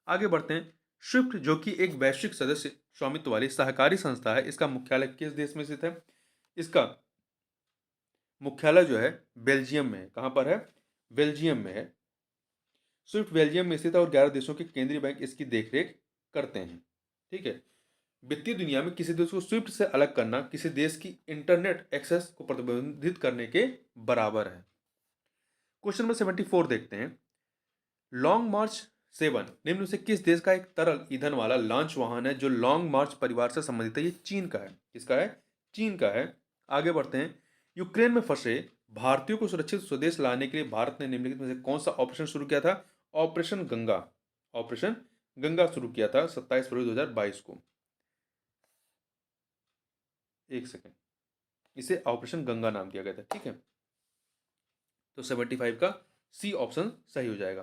आगे बढ़ते हैं, स्विफ्ट जो कि एक वैश्विक सदस्य स्वामित्व वाली सहकारी संस्था है, इसका मुख्यालय किस देश में स्थित है? इसका मुख्यालय जो है बेल्जियम में है। कहां पर है? बेल्जियम में है। स्विफ्ट बेल्जियम में स्थित है और 11 देशों के केंद्रीय बैंक इसकी देखरेख करते हैं, ठीक है। वित्तीय दुनिया में किसी देश को स्विफ्ट से अलग करना किसी देश की इंटरनेट एक्सेस को प्रतिबंधित करने के बराबर है। क्वेश्चन नंबर 74 देखते हैं, लॉन्ग मार्च 7, निम्न से किस देश का एक तरल ईंधन वाला लॉन्च वाहन है जो लॉन्ग मार्च परिवार से संबंधित है? ये चीन का है। किसका है? चीन का है। आगे बढ़ते हैं। यूक्रेन में फंसे भारतीयों को सुरक्षित स्वदेश लाने के लिए भारत ने निम्नलिखित में से कौन सा ऑपरेशन शुरू किया था? ऑपरेशन गंगा। ऑपरेशन गंगा शुरू किया था 27 फरवरी 2022 को। एक सेकेंड, इसे ऑपरेशन गंगा नाम दिया गया था। ठीक है, तो 75 का सी ऑप्शन सही हो जाएगा।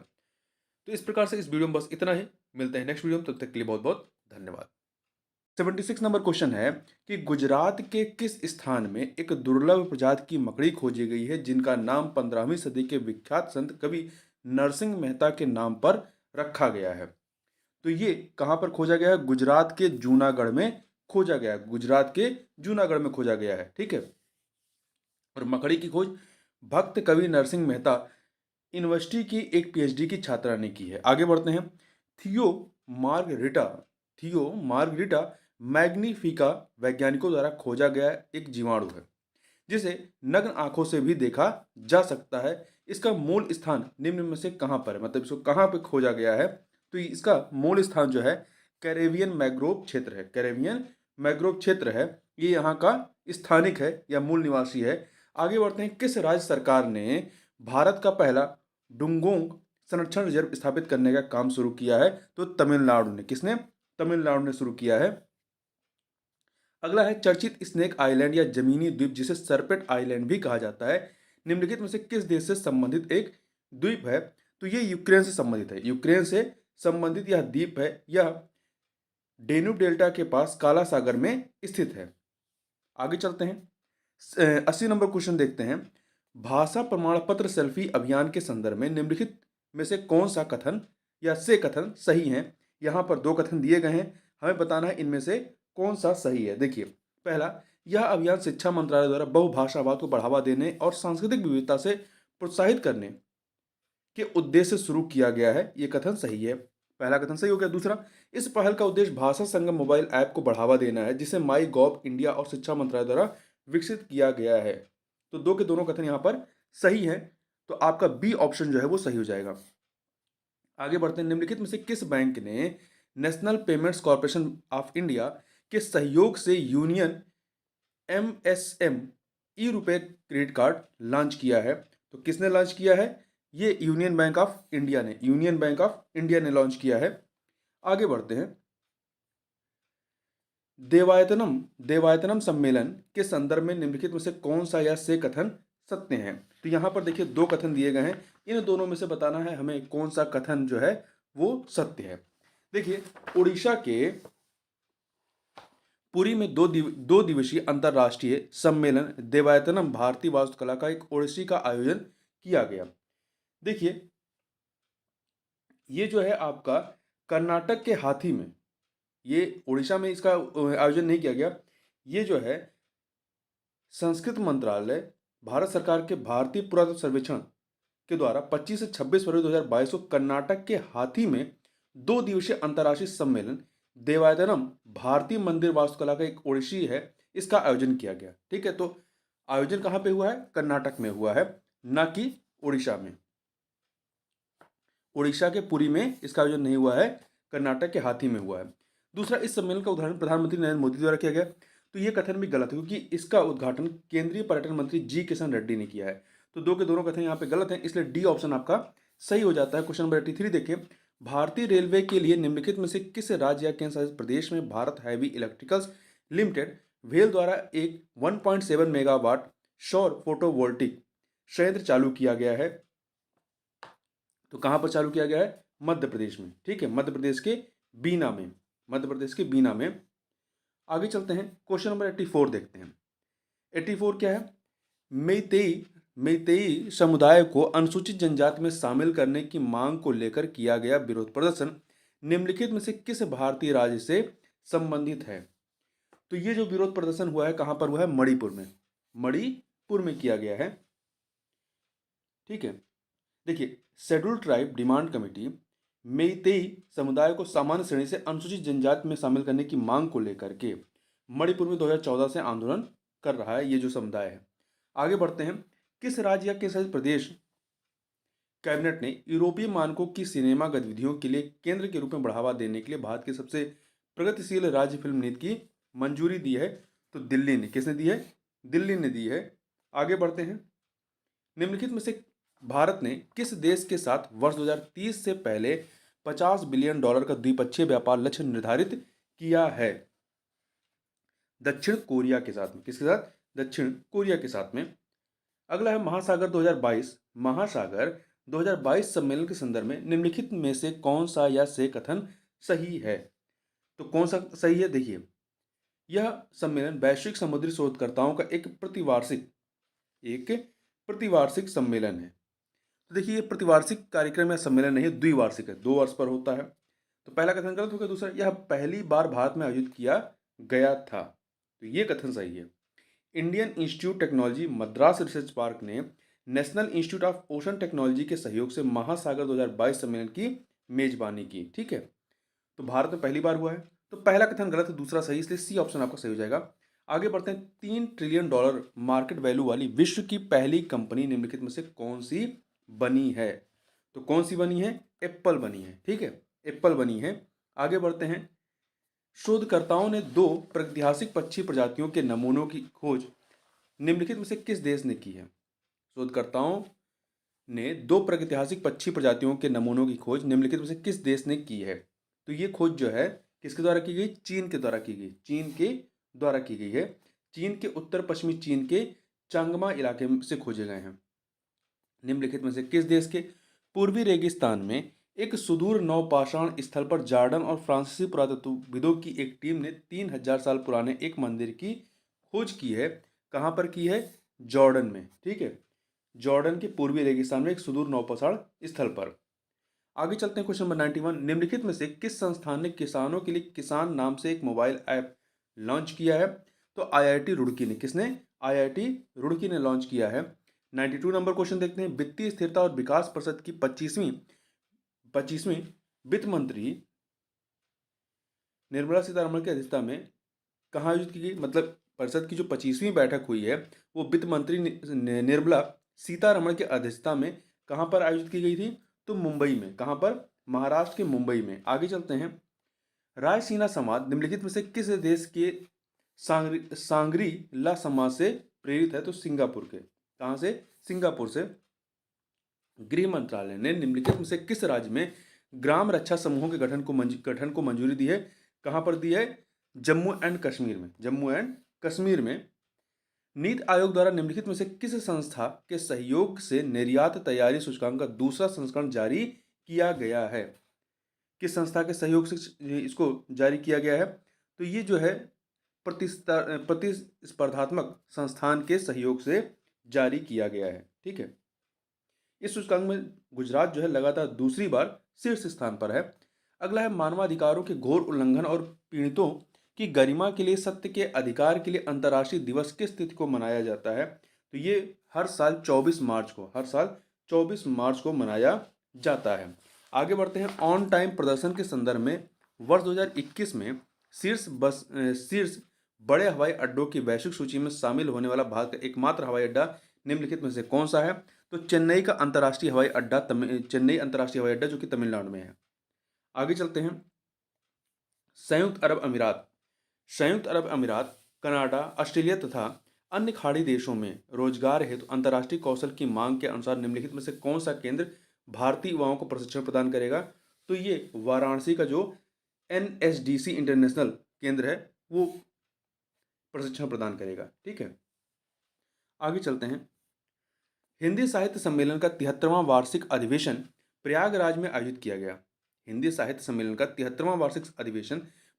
तो इस प्रकार से इस वीडियो में बस इतना ही। मिलते हैं नेक्स्ट वीडियो में, तब तक के लिए बहुत बहुत धन्यवाद। 76 नंबर क्वेश्चन है कि गुजरात के किस स्थान में एक दुर्लभ प्रजाति की मकड़ी खोजी गई है जिनका नाम 15वीं सदी के विख्यात संत कवि नरसिंह मेहता के नाम पर रखा गया है? तो ये कहाँ पर खोजा गया है? गुजरात के जूनागढ़ में खोजा गया है। गुजरात के जूनागढ़ में खोजा गया है। ठीक है, और मकड़ी की खोज भक्त कवि नरसिंह मेहता यूनिवर्सिटी की एक पीएचडी की छात्रा ने की है। आगे बढ़ते हैं। थियो मार्गरिटा थियो मार्गरिटा मैग्निफिका वैज्ञानिकों द्वारा खोजा गया एक जीवाणु है जिसे नग्न आंखों से भी देखा जा सकता है। इसका मूल स्थान निम्न में से कहाँ पर है? मतलब इसको कहाँ पर खोजा गया है? तो इसका मूल स्थान जो है कैरेबियन मैंग्रोव क्षेत्र है। कैरेबियन मैंग्रोव क्षेत्र है, ये यहाँ का स्थानिक है या मूल निवासी है। आगे बढ़ते हैं। किस राज्य सरकार ने भारत का पहला डुंगोंग संरक्षण रिजर्व स्थापित करने का काम शुरू किया है? तो तमिलनाडु ने। किसने? तमिलनाडु ने शुरू किया है। अगला है चर्चित स्नेक आइलैंड या जमीनी द्वीप जिसे सरपेट आइलैंड भी कहा जाता है, निम्नलिखित में से किस देश से संबंधित एक द्वीप है? तो ये यूक्रेन से संबंधित है। यूक्रेन से संबंधित यह द्वीप है। यह डेन्यूब डेल्टा के पास काला सागर में स्थित है। आगे चलते हैं। 80 नंबर क्वेश्चन देखते हैं। भाषा प्रमाण पत्र सेल्फी अभियान के संदर्भ में निम्नलिखित में से कौन सा कथन या से कथन सही है? यहाँ पर दो कथन दिए गए हैं, हमें बताना है इनमें से कौन सा सही है। देखिए, पहला, यह अभियान शिक्षा मंत्रालय द्वारा बहुभाषावाद को बढ़ावा देने और सांस्कृतिक विविधता से प्रोत्साहित करने के उद्देश्य से शुरू किया गया है। ये कथन सही है। पहला कथन सही हो गया। दूसरा, इस पहल का उद्देश्य भाषा संगम मोबाइल ऐप को बढ़ावा देना है जिसे माई गॉव इंडिया और शिक्षा मंत्रालय द्वारा विकसित किया गया है। तो दो के दोनों कथन यहाँ पर सही है, तो आपका बी ऑप्शन जो है वो सही हो जाएगा। आगे बढ़ते हैं। निम्नलिखित में से किस बैंक ने national payments corporation of India के सहयोग से यूनियन MSM ई रुपए क्रेडिट कार्ड लॉन्च किया है? तो किसने लॉन्च किया है? ये यूनियन बैंक ऑफ इंडिया ने। यूनियन बैंक ऑफ इंडिया ने लॉन्च किया है। आगे बढ़ते हैं। देवायतनम देवायतनम सम्मेलन के संदर्भ में निम्नलिखित में से कौन सा या से कथन सत्य है? तो यहाँ पर देखिए दो कथन दिए गए हैं, इन दोनों में से बताना है हमें कौन सा कथन जो है वो सत्य है। देखिए, उड़ीसा के पुरी में दो दिवसीय अंतर्राष्ट्रीय सम्मेलन देवायतनम भारतीय वास्तुकला का एक ओडिसी का आयोजन किया गया। देखिए, ये जो है आपका कर्नाटक के हाथी में, ये उड़ीसा में इसका आयोजन नहीं किया गया। ये जो है संस्कृत मंत्रालय, भारत सरकार के भारतीय पुरातत्व सर्वेक्षण के द्वारा 25 से 26 फरवरी 2022 को कर्नाटक के हाथी में दो दिवसीय अंतर्राष्ट्रीय सम्मेलन देवायतनम भारतीय मंदिर वास्तुकला का एक ओडिसी है, इसका आयोजन किया गया। ठीक है, तो आयोजन कहाँ पे हुआ है? कर्नाटक में हुआ है, ना कि उड़ीसा में। उड़ीसा के पुरी में इसका आयोजन नहीं हुआ है, कर्नाटक के हाथी में हुआ है। दूसरा, इस सम्मेलन का उद्घाटन प्रधानमंत्री नरेंद्र मोदी द्वारा किया गया। तो ये कथन भी गलत है क्योंकि इसका उद्घाटन केंद्रीय पर्यटन मंत्री जी किशन रेड्डी ने किया है। तो दो के दोनों कथन यहाँ पे गलत हैं, इसलिए डी ऑप्शन आपका सही हो जाता है। क्वेश्चन नंबर 83 देखिए, भारतीय रेलवे के लिए निम्नलिखित में से किस राज्य या केंद्र शासित प्रदेश में Bharat heavy electricals limited well द्वारा एक 1.7 मेगावाट सौर फोटोवोल्टिक संयंत्र चालू किया गया है? तो कहां पर चालू किया गया है? मध्य प्रदेश में। ठीक है, मध्य प्रदेश के बीना में। मध्य प्रदेश के बीना में। आगे चलते हैं। क्वेश्चन नंबर 84 देखते हैं। 84 क्या है? मेइतेई समुदाय को अनुसूचित जनजाति में शामिल करने की मांग को लेकर किया गया विरोध प्रदर्शन निम्नलिखित में से किस भारतीय राज्य से संबंधित है? तो ये जो विरोध प्रदर्शन हुआ है कहां पर हुआ है? मणिपुर में। मणिपुर में किया गया है। ठीक है, देखिए, schedule tribe demand committee Meitei समुदाय को सामान्य श्रेणी से अनुसूचित जनजाति में शामिल करने की मांग को लेकर के मणिपुर में 2014 से आंदोलन कर रहा है, ये जो समुदाय है। आगे बढ़ते हैं। किस राज्य या किस प्रदेश कैबिनेट ने यूरोपीय मानकों की सिनेमा गतिविधियों के लिए केंद्र के रूप में बढ़ावा देने के लिए भारत के सबसे प्रगतिशील राज्य फिल्म नीति की मंजूरी दी है? तो दिल्ली ने। किसने दी है? दिल्ली ने दी है। आगे बढ़ते हैं। निम्नलिखित में से भारत ने किस देश के साथ वर्ष 2030 से पहले $50 बिलियन का द्विपक्षीय व्यापार लक्ष्य निर्धारित किया है? दक्षिण कोरिया के साथ में। किसके साथ? दक्षिण कोरिया के साथ में। अगला है महासागर 2022। महासागर 2022 सम्मेलन के संदर्भ में निम्नलिखित में से कौन सा या से कथन सही है? तो कौन सा सही है? देखिए, यह सम्मेलन वैश्विक समुद्री शोधकर्ताओं का एक प्रतिवार्षिक सम्मेलन है। तो देखिए, ये प्रतिवार्षिक कार्यक्रम या सम्मेलन नहीं है, द्विवार्षिक है, 2 वर्ष पर होता है। तो पहला कथन गलत हो गया। दूसरा, यह पहली बार भारत में आयोजित किया गया था, तो ये कथन सही है। Indian institute technology Madras research park ने national institute of ocean technology के सहयोग से महासागर 2022 सम्मेलन की मेजबानी की। ठीक है, तो भारत में पहली बार हुआ है। तो पहला कथन गलत है, दूसरा सही, इसलिए सी ऑप्शन आपका सही हो जाएगा। आगे बढ़ते हैं। $3 ट्रिलियन मार्केट वैल्यू वाली विश्व की पहली कंपनी निम्नलिखित में से कौन सी बनी है? तो कौन सी बनी है? एप्पल बनी है। ठीक है, एप्पल बनी है। आगे बढ़ते हैं। शोधकर्ताओं ने 2 प्रागैतिहासिक पक्षी प्रजातियों के नमूनों की खोज निम्नलिखित में से किस देश ने की है? शोधकर्ताओं ने 2 प्रागैतिहासिक पक्षी प्रजातियों के नमूनों की खोज निम्नलिखित में से किस देश ने की है? तो ये खोज जो है किसके द्वारा की गई? चीन के द्वारा की गई। चीन के द्वारा की गई है। चीन के उत्तर पश्चिमी चीन के चांगमा इलाके से खोजे गए हैं। निम्नलिखित में से किस देश के पूर्वी रेगिस्तान में एक सुदूर नवपाषाण स्थल पर जॉर्डन और फ्रांसीसी पुरातत्वविदों की एक टीम ने 3000 साल पुराने एक मंदिर की खोज की है? कहाँ पर की है? जॉर्डन में। ठीक है, जॉर्डन के पूर्वी रेगिस्तान में एक सुदूर नवपाषाण स्थल पर। आगे चलते हैं। Question number 91। निम्नलिखित में से किस संस्थान ने किसानों के लिए किसान नाम से एक मोबाइल ऐप लॉन्च किया है? तो आईआईटी रुड़की ने। किसने? आईआईटी रुड़की ने लॉन्च किया है। 92 नंबर क्वेश्चन देखते हैं। वित्तीय स्थिरता और विकास परिषद की 25वीं वित्त मंत्री निर्मला सीतारमण की अध्यक्षता में कहाँ आयोजित की गई? मतलब परिषद की जो 25वीं बैठक हुई है वो वित्त मंत्री निर्मला सीतारमण की अध्यक्षता में कहाँ पर आयोजित की गई थी? तो मुंबई में। कहाँ पर? महाराष्ट्र के मुंबई में। आगे चलते हैं। रायसीना समाज निम्नलिखित में से किस देश के सांग्री ला समाज से प्रेरित है? तो सिंगापुर के। कहाँ से? सिंगापुर से। गृह मंत्रालय ने निम्नलिखित में से किस राज्य में ग्राम रक्षा समूहों के गठन को मंजूरी दी है? कहाँ पर दी है? जम्मू एंड कश्मीर में। जम्मू एंड कश्मीर में। नीति आयोग द्वारा निम्नलिखित में से किस संस्था के सहयोग से निर्यात तैयारी सूचकांक का दूसरा संस्करण जारी किया गया है? किस संस्था के सहयोग से इसको जारी किया गया है? तो ये जो है प्रतिस्पर्धात्मक संस्थान के सहयोग से जारी किया गया है। ठीक है, इस सूचकांक में गुजरात जो है लगातार दूसरी बार शीर्ष स्थान पर है। अगला है। मानवाधिकारों के घोर उल्लंघन और पीड़ितों की गरिमा के लिए सत्य के अधिकार के लिए अंतर्राष्ट्रीय दिवस किस तिथि को मनाया जाता है? तो ये हर साल 24 मार्च को मनाया जाता है। आगे बढ़ते हैं। ऑन टाइम प्रदर्शन के संदर्भ में वर्ष 2021 में शीर्ष बड़े हवाई अड्डों की वैश्विक सूची में शामिल होने वाला भारत का एकमात्र हवाई अड्डा निम्नलिखित में से कौन सा है? तो चेन्नई अंतर्राष्ट्रीय हवाई अड्डा जो कि तमिलनाडु में है। आगे चलते हैं। संयुक्त अरब अमीरात, कनाडा, ऑस्ट्रेलिया तथा अन्य खाड़ी देशों में रोजगार हेतु अंतर्राष्ट्रीय कौशल की मांग के अनुसार निम्नलिखित में से कौन सा केंद्र भारतीय युवाओं को प्रशिक्षण प्रदान करेगा? तो ये वाराणसी का जो NSDC इंटरनेशनल केंद्र है वो प्रशिक्षण प्रदान करेगा। ठीक है, आगे चलते हैं। हिंदी साहित्य सम्मेलन का 73वां वार्षिक अधिवेशन प्रयागराज में आयोजित किया गया। हिंदी साहित्य सम्मेलन का 73वां वार्षिक अधिवेशन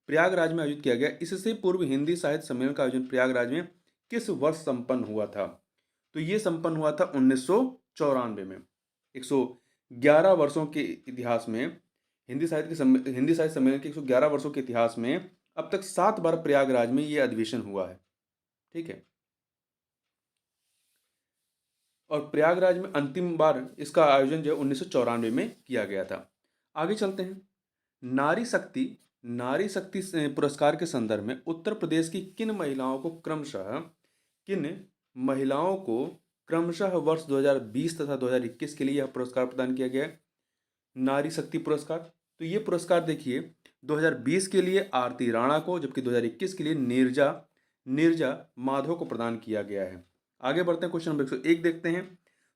प्रयागराज में आयोजित किया गया। इससे पूर्व हिंदी साहित्य सम्मेलन का आयोजन प्रयागराज में किस वर्ष संपन्न हुआ था? तो ये संपन्न हुआ था 1994 में। 111 वर्षों के इतिहास में हिंदी साहित्य सम्मेलन के 111 वर्षों के इतिहास में अब तक 7 बार प्रयागराज में ये अधिवेशन हुआ है। ठीक है, और प्रयागराज में अंतिम बार इसका आयोजन जो 1994 में किया गया था। आगे चलते हैं। नारी शक्ति पुरस्कार के संदर्भ में उत्तर प्रदेश की किन महिलाओं को क्रमशः वर्ष 2020 तथा 2021 के लिए यह पुरस्कार प्रदान किया गया है, नारी शक्ति पुरस्कार। तो ये पुरस्कार देखिए 2020 के लिए आरती राणा को, जबकि 2021 के लिए नीरजा नीरजा माधव को प्रदान किया गया है। आगे बढ़ते हैं, क्वेश्चन नंबर 101 देखते हैं।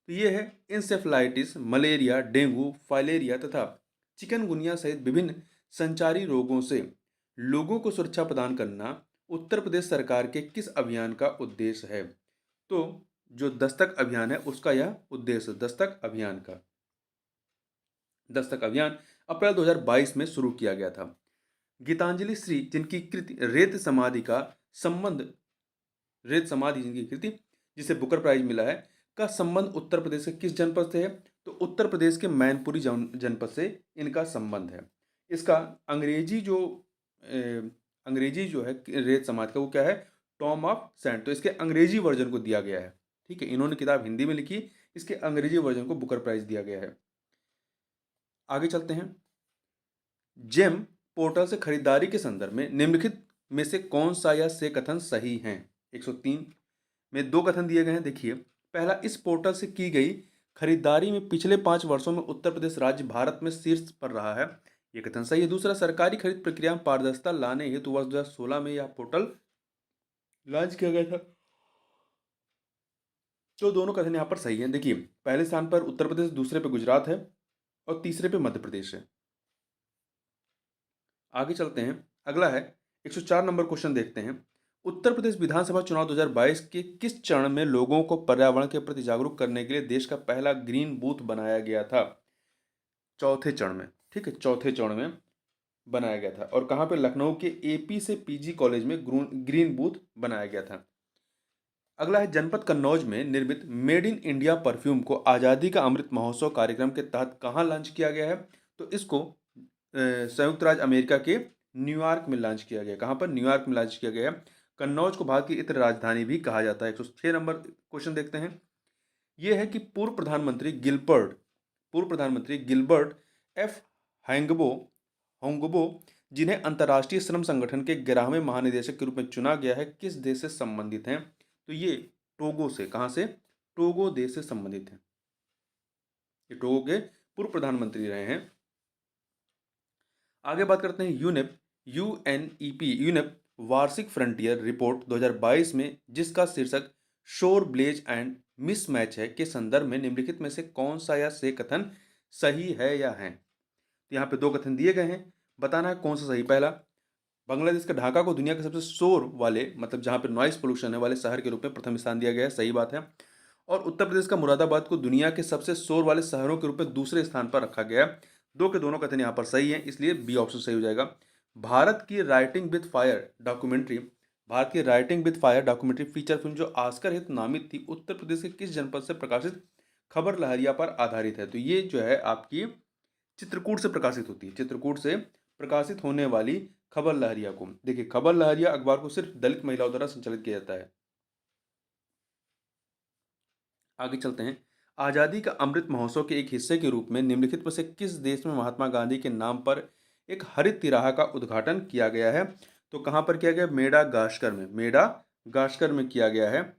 तो ये है इंसेफ्लाइटिस, मलेरिया, डेंगू, फाइलेरिया तथा चिकनगुनिया सहित विभिन्न संचारी रोगों से लोगों को सुरक्षा प्रदान करना उत्तर प्रदेश सरकार के किस अभियान का उद्देश्य है? तो जो दस्तक अभियान है उसका यह उद्देश्य, दस्तक अभियान का। दस्तक अभियान अप्रैल 2022 में शुरू किया गया था। गीतांजलि श्री, जिनकी कृति रेत समाधि का संबंध, रेत समाधि जिनकी कृति जिसे बुकर प्राइज मिला है, का संबंध उत्तर प्रदेश के किस जनपद से है? तो उत्तर प्रदेश के मैनपुरी जनपद से इनका संबंध है। इसका अंग्रेजी जो है रेत समाधि का, वो क्या है? Tom of sand. तो इसके अंग्रेजी वर्जन को दिया गया है, ठीक है। इन्होंने किताब हिंदी में लिखी, इसके अंग्रेजी वर्जन को बुकर प्राइज दिया गया है। आगे चलते हैं। जेम पोर्टल से खरीदारी के संदर्भ में निम्नलिखित में से कौन सा या से कथन सही है? 103 में दो कथन दिए गए हैं, देखिए। पहला, इस पोर्टल से की गई खरीदारी में पिछले 5 वर्षों में उत्तर प्रदेश राज्य भारत में शीर्ष पर रहा है, ये कथन सही है। दूसरा, सरकारी खरीद प्रक्रिया में पारदर्शिता लाने हेतु वर्ष 2016 में यह पोर्टल लॉन्च किया गया था। तो दोनों कथन यहाँ पर सही है। देखिए, पहले स्थान पर उत्तर प्रदेश, दूसरे पे गुजरात है और तीसरे पे मध्य प्रदेश है। आगे चलते हैं, अगला है 104 नंबर क्वेश्चन देखते हैं। उत्तर प्रदेश विधानसभा चुनाव 2022 के किस चरण में लोगों को पर्यावरण के प्रति जागरूक करने के लिए देश का पहला ग्रीन बूथ बनाया गया था? चौथे चरण में, ठीक है, चौथे चरण में बनाया गया था। और कहाँ पे? लखनऊ के एपी से पीजी कॉलेज में ग्रीन बूथ बनाया गया था। अगला है, जनपद कन्नौज में निर्मित मेड इन इंडिया परफ्यूम को आज़ादी का अमृत महोत्सव कार्यक्रम के तहत कहाँ लॉन्च किया गया है? तो इसको संयुक्त राज्य अमेरिका के न्यूयॉर्क में लॉन्च किया गया। कहाँ पर? न्यूयॉर्क में लॉन्च किया गया है। कन्नौज को भारत की इत्र राजधानी भी कहा जाता है। 106 नंबर क्वेश्चन देखते हैं। यह है कि पूर्व प्रधानमंत्री गिलबर्ट एफ होंगबो, जिन्हें अंतर्राष्ट्रीय श्रम संगठन के 11वें महानिदेशक के रूप में चुना गया है, किस देश से संबंधित हैं? तो ये टोगो से, कहाँ से? टोगो देश से संबंधित हैं। ये टोगो के पूर्व प्रधानमंत्री रहे हैं। आगे बात करते हैं यूनेप वार्षिक फ्रंटियर रिपोर्ट 2022 में, जिसका शीर्षक शोर ब्लेज एंड मिसमैच है, के संदर्भ में निम्नलिखित में से कौन सा या से कथन सही है या है? तो यहाँ पे दो कथन दिए गए हैं, बताना है कौन सा सही। पहला, बांग्लादेश का ढाका को दुनिया के सबसे शोर वाले, मतलब जहाँ पे नॉइस पोल्यूशन है, वाले शहर के रूप में प्रथम स्थान दिया गया है, सही बात है। और उत्तर प्रदेश का मुरादाबाद को दुनिया के सबसे शोर वाले शहरों के रूप में दूसरे स्थान पर रखा गया है। दो के दोनों कथन यहाँ पर सही हैं, इसलिए बी ऑप्शन सही हो जाएगा। भारत की writing with fire documentary feature film जो ऑस्कर हित नामित थी, उत्तर प्रदेश के किस जनपद से प्रकाशित खबर लहरिया पर आधारित है? तो ये जो है आपकी चित्रकूट से प्रकाशित होती है। चित्रकूट से प्रकाशित होने वाली खबर लहरिया को, देखिए, खबर लहरिया अखबार को सिर्फ दलित महिलाओं द्वारा संचालित किया जाता है। आगे चलते हैं। आज़ादी का अमृत महोत्सव के एक हिस्से के रूप में निम्नलिखित में से किस देश में महात्मा गांधी के नाम पर एक हरित तिराहा का उद्घाटन किया गया है? तो कहाँ पर किया गया? मेडागास्कर में किया गया है।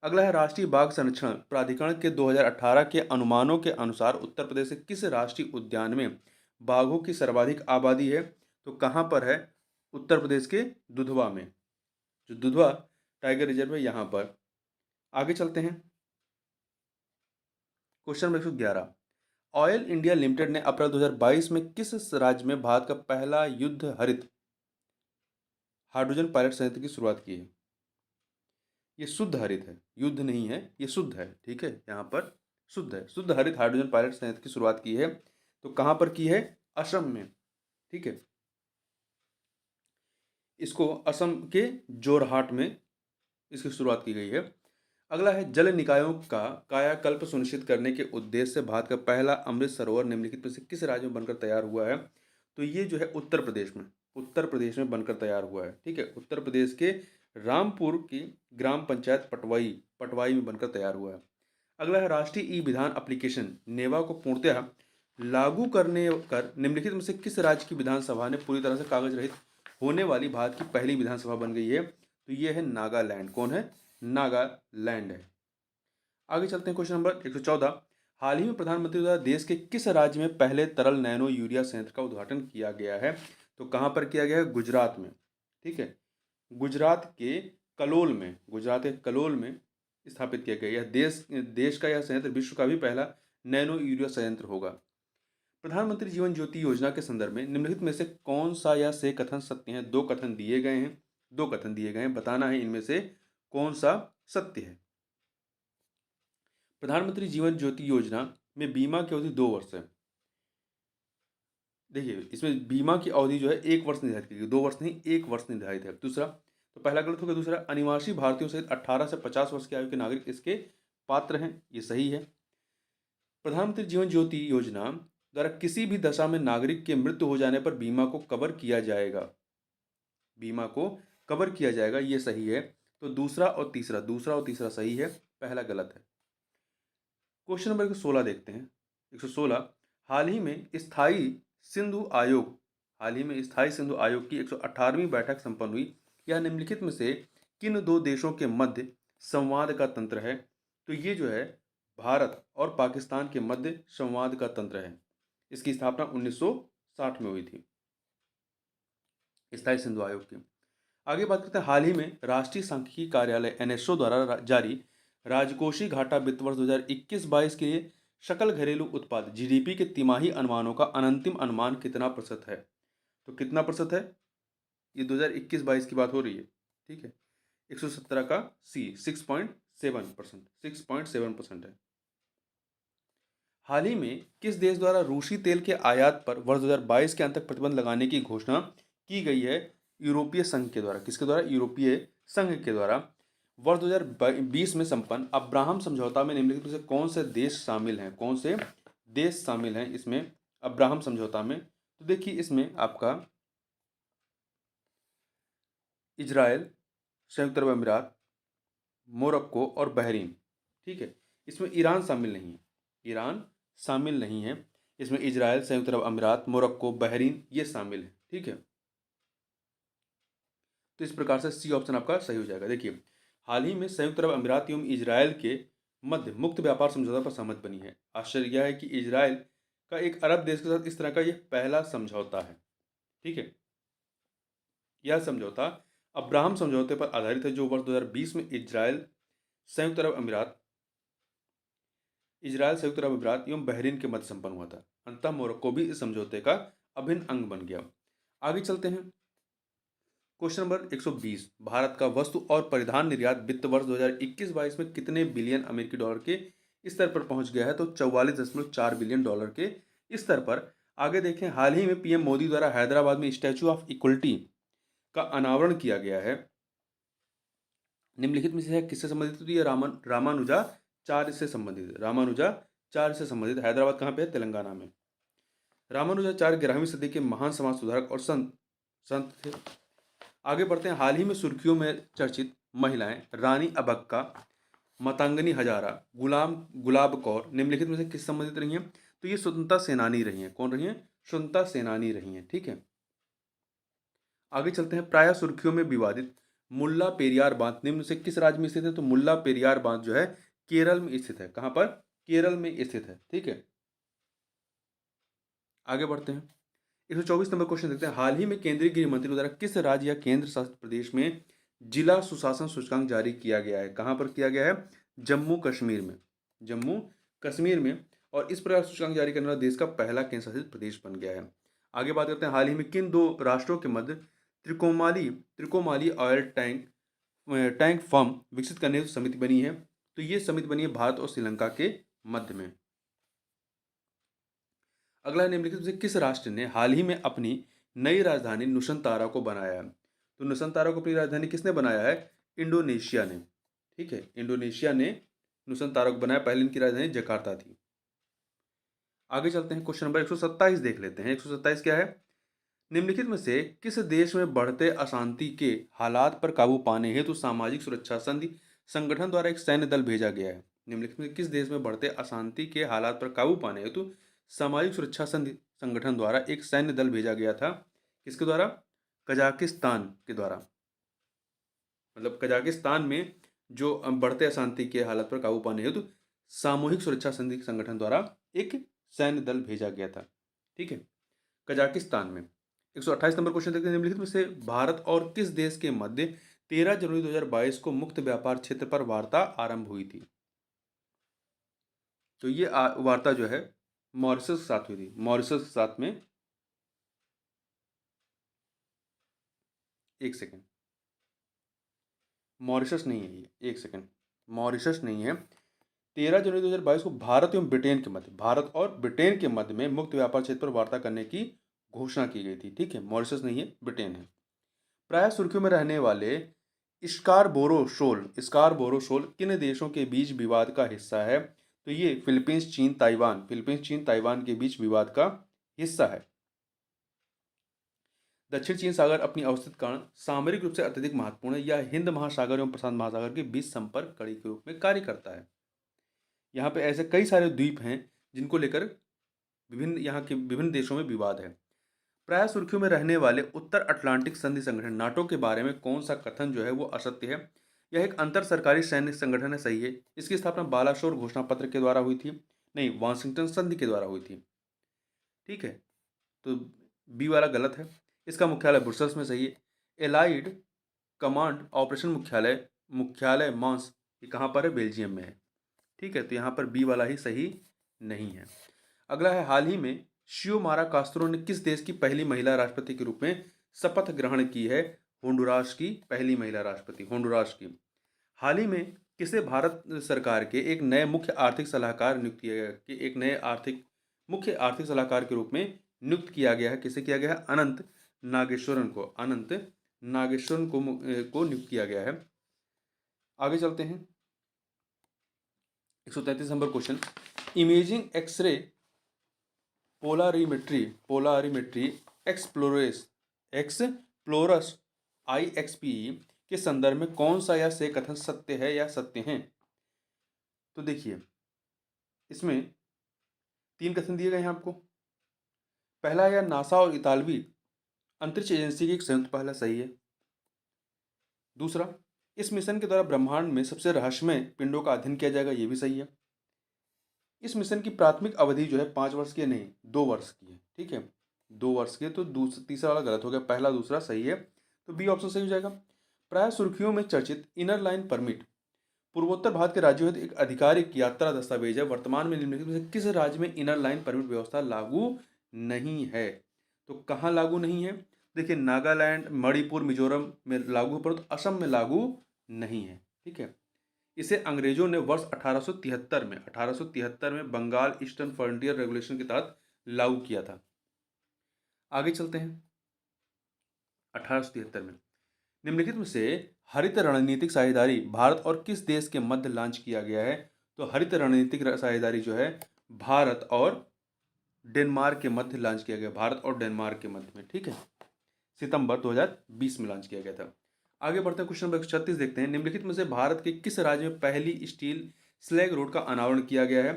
अगला है, राष्ट्रीय बाघ संरक्षण प्राधिकरण के 2018 के अनुमानों के अनुसार उत्तर प्रदेश के किस राष्ट्रीय उद्यान में बाघों की सर्वाधिक आबादी है? तो कहाँ पर है? उत्तर प्रदेश के दुधवा में, जो दुधवा टाइगर रिजर्व है, यहाँ पर। आगे चलते हैं, question number 111। Oil India limited ने अप्रैल 2022 में किस राज्य में भारत का पहला युद्ध हरित हाइड्रोजन पायलट संयंत्र की शुरुआत की है? ये शुद्ध हरित है, युद्ध नहीं है, ये शुद्ध है, ठीक है। यहाँ पर शुद्ध है, शुद्ध हरित हाइड्रोजन पायलट संयंत्र की शुरुआत की है। तो कहाँ पर की है? असम में, ठीक है। इसको असम के जोरहाट में इसकी शुरुआत की गई है। अगला है, जल निकायों का कायाकल्प सुनिश्चित करने के उद्देश्य से भारत का पहला अमृत सरोवर निम्नलिखित में से किस राज्य में बनकर तैयार हुआ है? तो ये जो है उत्तर प्रदेश में बनकर तैयार हुआ है, ठीक है। उत्तर प्रदेश के रामपुर की ग्राम पंचायत पटवाई में बनकर तैयार हुआ है। अगला है, राष्ट्रीय ई विधान एप्लीकेशन नेवा को पूर्णतः लागू करने कर निम्नलिखित में से किस राज्य की विधानसभा ने पूरी तरह से कागज रहित होने वाली भारत की पहली विधानसभा बन गई है? तो ये है नागालैंड। कौन है? नागालैंड है। आगे चलते हैं क्वेश्चन नंबर 114। हाल ही में प्रधानमंत्री द्वारा देश के किस राज्य में पहले तरल नैनो यूरिया संयंत्र का उद्घाटन किया गया है? तो कहाँ पर किया गया है? गुजरात में। ठीक है, गुजरात के कलोल में, गुजरात के कलोल में स्थापित किया गया। यह देश का यह संयंत्र विश्व का भी पहला नैनो यूरिया संयंत्र होगा। प्रधानमंत्री जीवन ज्योति योजना के संदर्भ में निम्नलिखित में से कौन सा या से कथन सत्य है? दो कथन दिए गए हैं, दो कथन दिए गए हैं, बताना है इनमें से कौन सा सत्य है। प्रधानमंत्री जीवन ज्योति योजना में बीमा की अवधि 2 वर्ष है। देखिए, इसमें बीमा की अवधि जो है 1 वर्ष निर्धारित की गई, 2 वर्ष नहीं, 1 वर्ष निर्धारित है। दूसरा, तो पहला गलत हो गया। दूसरा, अनिवासी भारतीयों सहित 18 से 50 वर्ष की आयु के नागरिक इसके पात्र हैं, ये सही है। प्रधानमंत्री जीवन ज्योति योजना द्वारा किसी भी दशा में नागरिक के मृत्यु हो जाने पर बीमा को कवर किया जाएगा, बीमा को कवर किया जाएगा, ये सही है। तो दूसरा और तीसरा सही है, पहला गलत है। क्वेश्चन नंबर 116 देखते हैं। 116, हाल ही में स्थायी सिंधु आयोग की 118वीं बैठक संपन्न हुई। यह निम्नलिखित में से किन दो देशों के मध्य संवाद का तंत्र है? तो ये जो है भारत और पाकिस्तान के मध्य संवाद का तंत्र है। इसकी स्थापना 1960 में हुई थी, स्थायी सिंधु आयोग की। आगे बात करते हैं, हाल ही में राष्ट्रीय सांख्यिकी कार्यालय एनएसओ द्वारा जारी राजकोषीय घाटा वित्त वर्ष 2021-22 के लिए सकल घरेलू उत्पाद जीडीपी के तिमाही अनुमानों का अनंतिम अनुमान कितना प्रतिशत है? तो कितना प्रतिशत है? ये 2021-22 की बात हो रही है। ठीक है, 117 का सी 6.7%, 6.7% है। हाल ही में किस देश द्वारा रूसी तेल के आयात पर वर्ष 2022 के अंत तक प्रतिबंध लगाने की घोषणा की गई है? यूरोपीय संघ के द्वारा। किसके द्वारा? यूरोपीय संघ के द्वारा। वर्ष 2020 में संपन्न अब्राहम समझौता में निम्नलिखित में से कौन से देश शामिल हैं? कौन से देश शामिल हैं इसमें अब्राहम समझौता में? तो देखिए, इसमें आपका इजराइल, संयुक्त अरब अमीरात, मोरक्को और बहरीन। ठीक है, इसमें ईरान शामिल नहीं है, ईरान शामिल नहीं है। इसमें इजराइल, संयुक्त अरब अमीरात, मोरक्को, बहरीन ये शामिल है। ठीक है, तो इस प्रकार से सी ऑप्शन आपका सही हो जाएगा। देखिए, हाल ही में संयुक्त अरब अमीरात एवं इजराइल के मध्य मुक्त व्यापार समझौता पर सहमति बनी है। आश्चर्य यह है कि इजराइल का एक अरब देश के साथ इस तरह का यह पहला समझौता है। ठीक है, यह समझौता अब्राहम समझौते पर आधारित है, जो वर्ष 2020 में संयुक्त अरब अमीरात एवं बहरीन के मध्य संपन्न हुआ था। अंततः मोरक्को भी इस समझौते का अभिन्न अंग बन गया। आगे चलते हैं, क्वेश्चन नंबर 120, भारत का वस्तु और परिधान निर्यात वित्त वर्ष 2021-22 में कितने बिलियन अमेरिकी डॉलर के स्तर पर पहुंच गया है? तो 44.4 बिलियन डॉलर के स्तर पर। आगे देखें, हाल ही में पीएम मोदी द्वारा हैदराबाद में स्टैचू ऑफ इक्वलिटी का अनावरण किया गया है। निम्नलिखित में से किससे संबंधित? तो ये रामानुजाचार्य से संबंधित है, रामानुजाचार्य से संबंधित। हैदराबाद कहाँ पे है? तेलंगाना में। रामानुजाचार्य 11वीं सदी के महान समाज सुधारक और संत थे। आगे बढ़ते हैं, हाल ही में सुर्खियों में चर्चित महिलाएं रानी अबक्का, मातंगनी हजारा, गुलाब कौर निम्नलिखित में से किस संबंधित रही हैं? तो ये स्वतंत्रता सेनानी रही हैं। कौन रही हैं? स्वतंत्रता सेनानी रही हैं। ठीक है, आगे चलते हैं, प्रायः सुर्खियों में विवादित मुल्ला पेरियार बांध निम्न से किस राज्य में स्थित है? तो मुल्ला पेरियार बांध जो है केरल में स्थित है। कहां पर? केरल में स्थित है। ठीक है, आगे बढ़ते हैं, 124 नंबर क्वेश्चन देखते हैं, हाल ही में केंद्रीय गृह मंत्री द्वारा किस राज्य या केंद्र शासित प्रदेश में जिला सुशासन सूचकांक जारी किया गया है? कहां पर किया गया है? जम्मू कश्मीर में, जम्मू कश्मीर में। और इस प्रकार सूचकांक जारी करने वाला देश का पहला केंद्र शासित प्रदेश बन गया है। आगे बात करते हैं, हाल ही में किन दो राष्ट्रों के मध्य त्रिकोमाली ऑयल टैंक फर्म विकसित करने की समिति बनी है? तो ये समिति बनी है भारत और श्रीलंका के मध्य में। अगला, निम्नलिखित में से किस राष्ट्र ने हाल ही में अपनी नई राजधानी नुसंतारा को बनाया है? तो नुसंतारा को अपनी राजधानी किसने बनाया है? इंडोनेशिया ने। ठीक है, इंडोनेशिया ने नुसंतारा को बनाया, पहले इनकी राजधानी जकार्ता थी। आगे चलते हैं, क्वेश्चन नंबर 127 देख लेते हैं। 127 क्या है? निम्नलिखित में से किस देश में बढ़ते अशांति के हालात पर काबू पाने हेतु सामाजिक सुरक्षा संधि संगठन द्वारा एक सैन्य दल भेजा गया है? निम्नलिखित में किस देश में बढ़ते अशांति के हालात पर काबू पाने हेतु सामाजिक सुरक्षा संधि संगठन द्वारा एक सैन्य दल भेजा गया था? किसके द्वारा? कजाकिस्तान के द्वारा। मतलब कजाकिस्तान में जो बढ़ते अशांति के हालात पर काबू पाने हेतु सामूहिक सुरक्षा संधि संगठन द्वारा एक सैन्य दल भेजा गया था। ठीक है। कजाकिस्तान में 128 नंबर क्वेश्चन देखते हैं, निम्नलिखित में से भारत और किस देश के मध्य 13 जनवरी 2022 को मुक्त व्यापार क्षेत्र पर वार्ता आरंभ हुई थी? तो ये वार्ता जो है मॉरिशस के साथ हुई थी। मॉरिशस के साथ में, एक सेकेंड, मॉरिशस नहीं है ये, एक सेकेंड, मॉरिशस नहीं है। 13 जनवरी 2022 को भारत एवं ब्रिटेन के मध्य, भारत और ब्रिटेन के मध्य में मुक्त व्यापार क्षेत्र पर वार्ता करने की घोषणा की गई थी। ठीक है, मॉरिशस नहीं है, ब्रिटेन है। प्राय सुर्खियों में रहने वाले स्कारबोरो शोल किन देशों के बीच विवाद का हिस्सा है? तो ये फिलीपींस, चीन, ताइवान, फिलीपींस, चीन, ताइवान के बीच विवाद का हिस्सा है। दक्षिण चीन सागर अपनी अवस्थित कारण सामरिक रूप से अत्यधिक महत्वपूर्ण है। यह हिंद महासागर एवं प्रशांत महासागर के बीच संपर्क कड़ी के रूप में कार्य करता है। यहाँ पे ऐसे कई सारे द्वीप हैं जिनको लेकर यहाँ के विभिन्न देशों में विवाद है। प्राय सुर्खियों में रहने वाले उत्तर अटलांटिक संधि संगठन नाटो के बारे में कौन सा कथन जो है वो असत्य है? यह एक अंतर सरकारी सैन्य संगठन है, सही है। इसकी स्थापना बालाशोर घोषणा पत्र के द्वारा हुई थी, नहीं, वाशिंगटन संधि के द्वारा हुई थी। ठीक है, तो बी वाला गलत है। इसका मुख्यालय ब्रुसेल्स में, सही है। एलाइड कमांड ऑपरेशन मुख्यालय मॉन्स, ये कहाँ पर है? बेल्जियम में है। ठीक है, तो यहाँ पर बी वाला ही सही नहीं है। अगला है, हाल ही में शियोमारा कास्त्रो ने किस देश की पहली महिला राष्ट्रपति के रूप में शपथ ग्रहण की है? होंडुरास की पहली महिला राष्ट्रपति, होंडुरास की। हाल ही में किसे भारत सरकार के एक नए मुख्य आर्थिक सलाहकार नियुक्त किया गया, कि एक नए मुख्य आर्थिक सलाहकार के रूप में नियुक्त किया गया है? किसे किया गया है? अनंत नागेश्वरन को, अनंत नागेश्वरन को नियुक्त किया गया है। आगे चलते हैं, 133 number question, imaging x-ray polarimetry explorers IXPE के संदर्भ में कौन सा या से कथन सत्य है या सत्य हैं? तो देखिए, इसमें 3 कथन दिए गए हैं आपको। पहला है, नासा और इतालवी अंतरिक्ष एजेंसी की एक संयुक्त पहल है, सही है। दूसरा, इस मिशन के द्वारा ब्रह्मांड में सबसे रहस्यमय पिंडों का अध्ययन किया जाएगा, ये भी सही है। इस मिशन की प्राथमिक अवधि जो है 5 वर्ष की है, नहीं 2 वर्ष की है। ठीक है, 2 वर्ष की है, तो तीसरा वाला गलत हो गया, पहला दूसरा सही है, तो बी ऑप्शन सही हो जाएगा। प्राय सुर्खियों में चर्चित इनर लाइन परमिट पूर्वोत्तर भारत के राज्यों हेतु एक आधिकारिक यात्रा दस्तावेज है। वर्तमान में निम्नलिखित में से किस राज्य में इनर लाइन परमिट व्यवस्था लागू नहीं है? तो कहाँ लागू नहीं है? देखिए, नागालैंड, मणिपुर, मिजोरम में लागू है, परंतु असम में लागू नहीं है। ठीक है, इसे अंग्रेजों ने वर्ष 1873 में बंगाल ईस्टर्न फ्रंटियर रेगुलेशन के तहत लागू किया था। आगे चलते हैं, 1873 में निम्नलिखित में से हरित रणनीतिक साझेदारी भारत और किस देश के मध्य लॉन्च किया गया है? तो हरित रणनीतिक साझेदारी जो है भारत और डेनमार्क के मध्य लॉन्च किया गया, भारत और डेनमार्क के मध्य में। ठीक है, सितंबर 2020 में लॉन्च किया गया था। आगे बढ़ते हैं, क्वेश्चन नंबर 136 देखते हैं, निम्नलिखित में से भारत के किस राज्य में पहली स्टील स्लैग रोड का अनावरण किया गया है?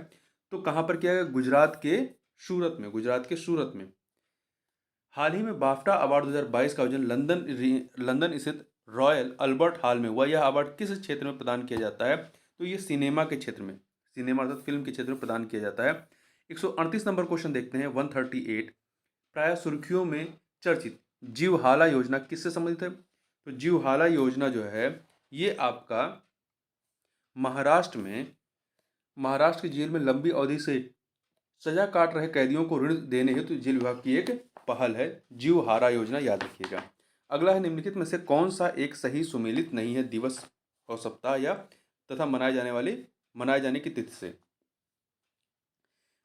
तो कहां पर किया गया? गुजरात के सूरत में, गुजरात के सूरत में। हाल ही में बाफ्टा अवार्ड 2022 का आयोजन लंदन स्थित रॉयल अल्बर्ट हॉल में हुआ। यह अवार्ड किस क्षेत्र में प्रदान किया जाता है? तो ये सिनेमा के क्षेत्र में, सिनेमा अर्थात फिल्म के क्षेत्र में प्रदान किया जाता है। 138 नंबर क्वेश्चन देखते हैं, 138, प्राय सुर्खियों में चर्चित जीवहाला योजना किससे संबंधित है? तो जीवहाला योजना जो है ये आपका महाराष्ट्र की जेल में लंबी अवधि से सजा काट रहे कैदियों को ऋण देने हेतु जेल विभाग की एक पहल है, जीवहारा योजना, याद रखिएगा। अगला है, निम्नलिखित में से कौन सा एक सही सुमेलित नहीं है दिवस और सप्ताह या तथा मनाए जाने की तिथि से?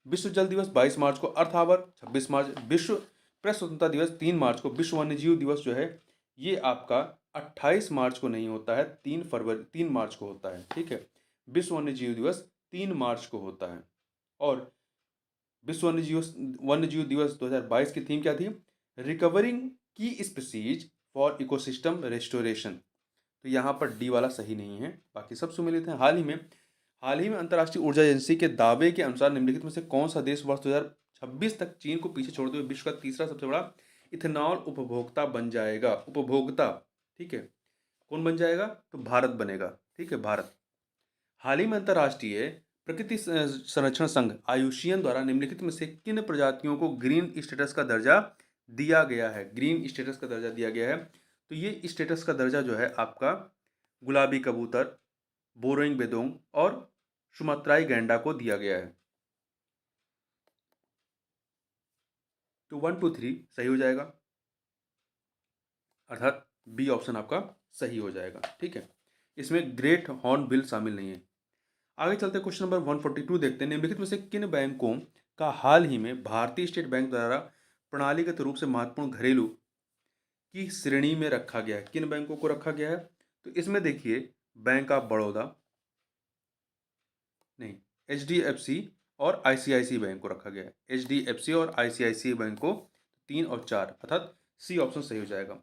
विश्व जल दिवस 22 मार्च को, अर्थ आवर 26 मार्च, विश्व प्रेस स्वतंत्रता दिवस 3 मार्च को, विश्व वन्यजीव दिवस जो है ये आपका 28 मार्च को नहीं होता है, 3 मार्च को होता है। ठीक है, विश्व वन्यजीव दिवस 3 मार्च को होता है। और विश्व वन्यजीव दिवस 2022 की थीम क्या थी? रिकवरिंग की स्पीसीज फॉर इकोसिस्टम रेस्टोरेशन। तो यहाँ पर डी वाला सही नहीं है, बाकी सब सुमेलित हैं। हाल ही में अंतर्राष्ट्रीय ऊर्जा एजेंसी के दावे के अनुसार निम्नलिखित में से कौन सा देश वर्ष 2026 तक चीन को पीछे छोड़ते हुए विश्व का तीसरा सबसे बड़ा इथेनॉल उपभोक्ता बन जाएगा? उपभोक्ता, ठीक है, कौन बन जाएगा? तो भारत बनेगा। ठीक है, भारत। हाल ही में अंतर्राष्ट्रीय प्रकृति संरक्षण संघ आयुषीएन द्वारा निम्नलिखित में से किन प्रजातियों को ग्रीन स्टेटस का दर्जा दिया गया है? ग्रीन स्टेटस का दर्जा दिया गया है। तो ये स्टेटस का दर्जा जो है आपका गुलाबी कबूतर, बोरोइंग बेदोंग और सुमात्राई गैंडा को दिया गया है। तो 1 2 3 सही हो जाएगा, अर्थात बी ऑप्शन आपका सही हो जाएगा। ठीक है, इसमें ग्रेट हॉर्न बिल शामिल नहीं है। आगे चलते क्वेश्चन नंबर 142 देखते हैं। निम्नलिखित में से किन बैंकों का हाल ही में भारतीय स्टेट बैंक द्वारा प्रणालीगत रूप से महत्वपूर्ण घरेलू की श्रेणी में रखा गया है? किन बैंकों को रखा गया है? तो इसमें देखिए बैंक ऑफ बड़ौदा, नहीं, HDFC और ICICI बैंक को रखा गया है। HDFC और ICICI बैंक को 3 और 4, अर्थात सी ऑप्शन सही हो जाएगा।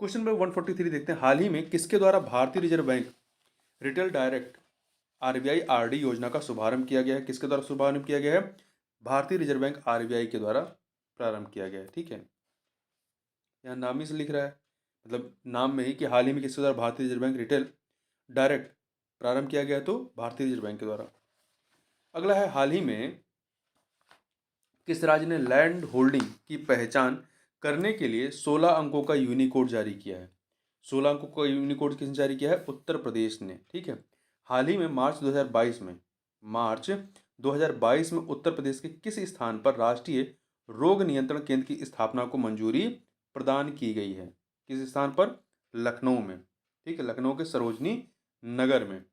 क्वेश्चन नंबर 143 देखते हैं। हाल ही में किसके द्वारा भारतीय reserve bank retail direct RBI RD योजना का शुभारंभ किया गया है? किसके द्वारा शुभारंभ किया गया है? भारतीय रिजर्व बैंक RBI के द्वारा प्रारंभ किया गया है। ठीक है, यहाँ नाम ही से लिख रहा है, मतलब नाम में ही कि हाल ही में किसके द्वारा भारतीय रिजर्व बैंक रिटेल डायरेक्ट प्रारंभ किया गया है, तो भारतीय रिजर्व बैंक के द्वारा। अगला है, हाल ही में किस राज्य ने लैंड होल्डिंग की पहचान करने के लिए 16 अंकों का यूनिकोड जारी किया है? 16 अंकों का यूनिकोड किसने जारी किया है? उत्तर प्रदेश ने। ठीक है, हाल ही में मार्च 2022 में उत्तर प्रदेश के किस स्थान पर राष्ट्रीय रोग नियंत्रण केंद्र की स्थापना को मंजूरी प्रदान की गई है? किस स्थान पर? लखनऊ में। ठीक है, लखनऊ के सरोजनी नगर में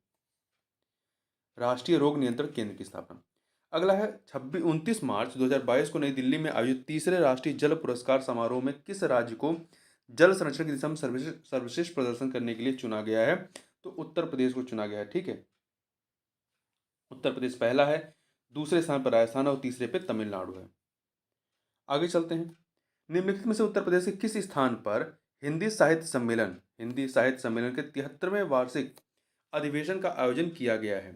राष्ट्रीय रोग नियंत्रण केंद्र की स्थापना। अगला है, 29 मार्च 2022 को नई दिल्ली में आयोजित तीसरे राष्ट्रीय जल पुरस्कार समारोह में किस राज्य को जल संरक्षण की दिशा में सर्वश्रेष्ठ प्रदर्शन करने के लिए चुना गया है? तो उत्तर प्रदेश को चुना गया है। ठीक है, उत्तर प्रदेश पहला है, दूसरे स्थान पर राजस्थान और तीसरे पे तमिलनाडु है। आगे चलते हैं। निम्नलिखित में से उत्तर प्रदेश के किस स्थान पर हिंदी साहित्य सम्मेलन के 73वें वार्षिक अधिवेशन का आयोजन किया गया है?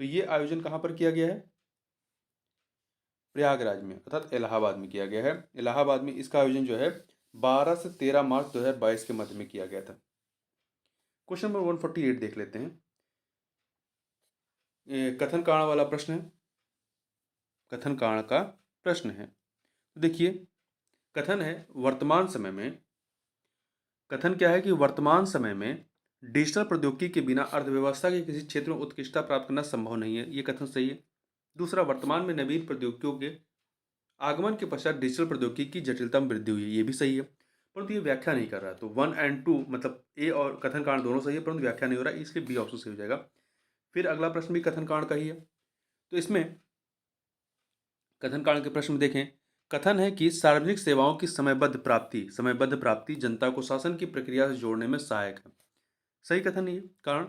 तो ये आयोजन कहाँ पर किया गया है? प्रयागराज में, अर्थात इलाहाबाद में किया गया है। इलाहाबाद में इसका आयोजन जो है 12 से 13 मार्च 2022 के मध्य में किया गया था। क्वेश्चन नंबर 148 देख लेते हैं। ये कथन कारण वाला प्रश्न है, कथन कारण का प्रश्न है। देखिए, कथन है वर्तमान समय में, कथन क्या है कि वर्तमान समय में डिजिटल प्रौद्योगिकी के बिना अर्थव्यवस्था के किसी क्षेत्र में उत्कृष्टता प्राप्त करना संभव नहीं है। ये कथन सही है। दूसरा, वर्तमान में नवीन प्रौद्योगिकियों के आगमन के पश्चात डिजिटल प्रौद्योगिकी की जटिलता में वृद्धि हुई है। ये भी सही है, परंतु ये व्याख्या नहीं कर रहा है। तो 1 और 2 मतलब ए और कथन कारण दोनों सही है, परंतु व्याख्या नहीं हो रहा है, इसलिए बी ऑप्शन सही हो जाएगा। फिर अगला प्रश्न भी कथन कारण का ही है। तो इसमें कथन कारण के प्रश्न में देखें, कथन है कि सार्वजनिक सेवाओं की समयबद्ध प्राप्ति जनता को शासन की प्रक्रिया से जोड़ने में सहायक है। सही कथन है। कारण,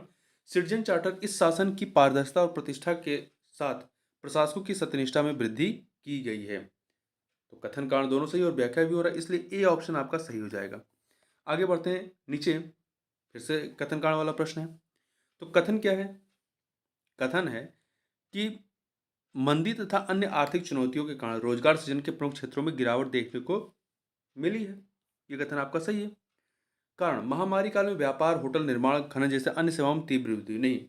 सिटीजन चार्टर इस शासन की पारदर्शिता और प्रतिष्ठा के साथ प्रशासकों की सत्यनिष्ठा में वृद्धि की गई है। तो कथन कारण दोनों सही और व्याख्या भी हो रहा है, इसलिए ए ऑप्शन आपका सही हो जाएगा। आगे बढ़ते हैं नीचे, फिर से कथन कारण वाला प्रश्न है। तो कथन क्या है? कथन है कि मंदी तथा अन्य आर्थिक चुनौतियों के कारण रोजगार सृजन के प्रमुख क्षेत्रों में गिरावट देखने को मिली है। ये कथन आपका सही है। कारण, महामारी काल में व्यापार, होटल, निर्माण, खनन जैसे अन्य सेवाओं में तीव्र वृद्धि नहीं,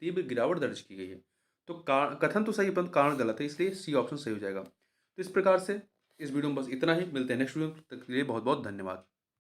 तीव्र गिरावट दर्ज की गई है। तो कथन तो सही है, परंतु कारण गलत है, इसलिए सी ऑप्शन सही हो जाएगा। तो इस प्रकार से इस वीडियो में बस इतना ही। मिलते हैं नेक्स्ट वीडियो में, तब तक के लिए बहुत बहुत धन्यवाद।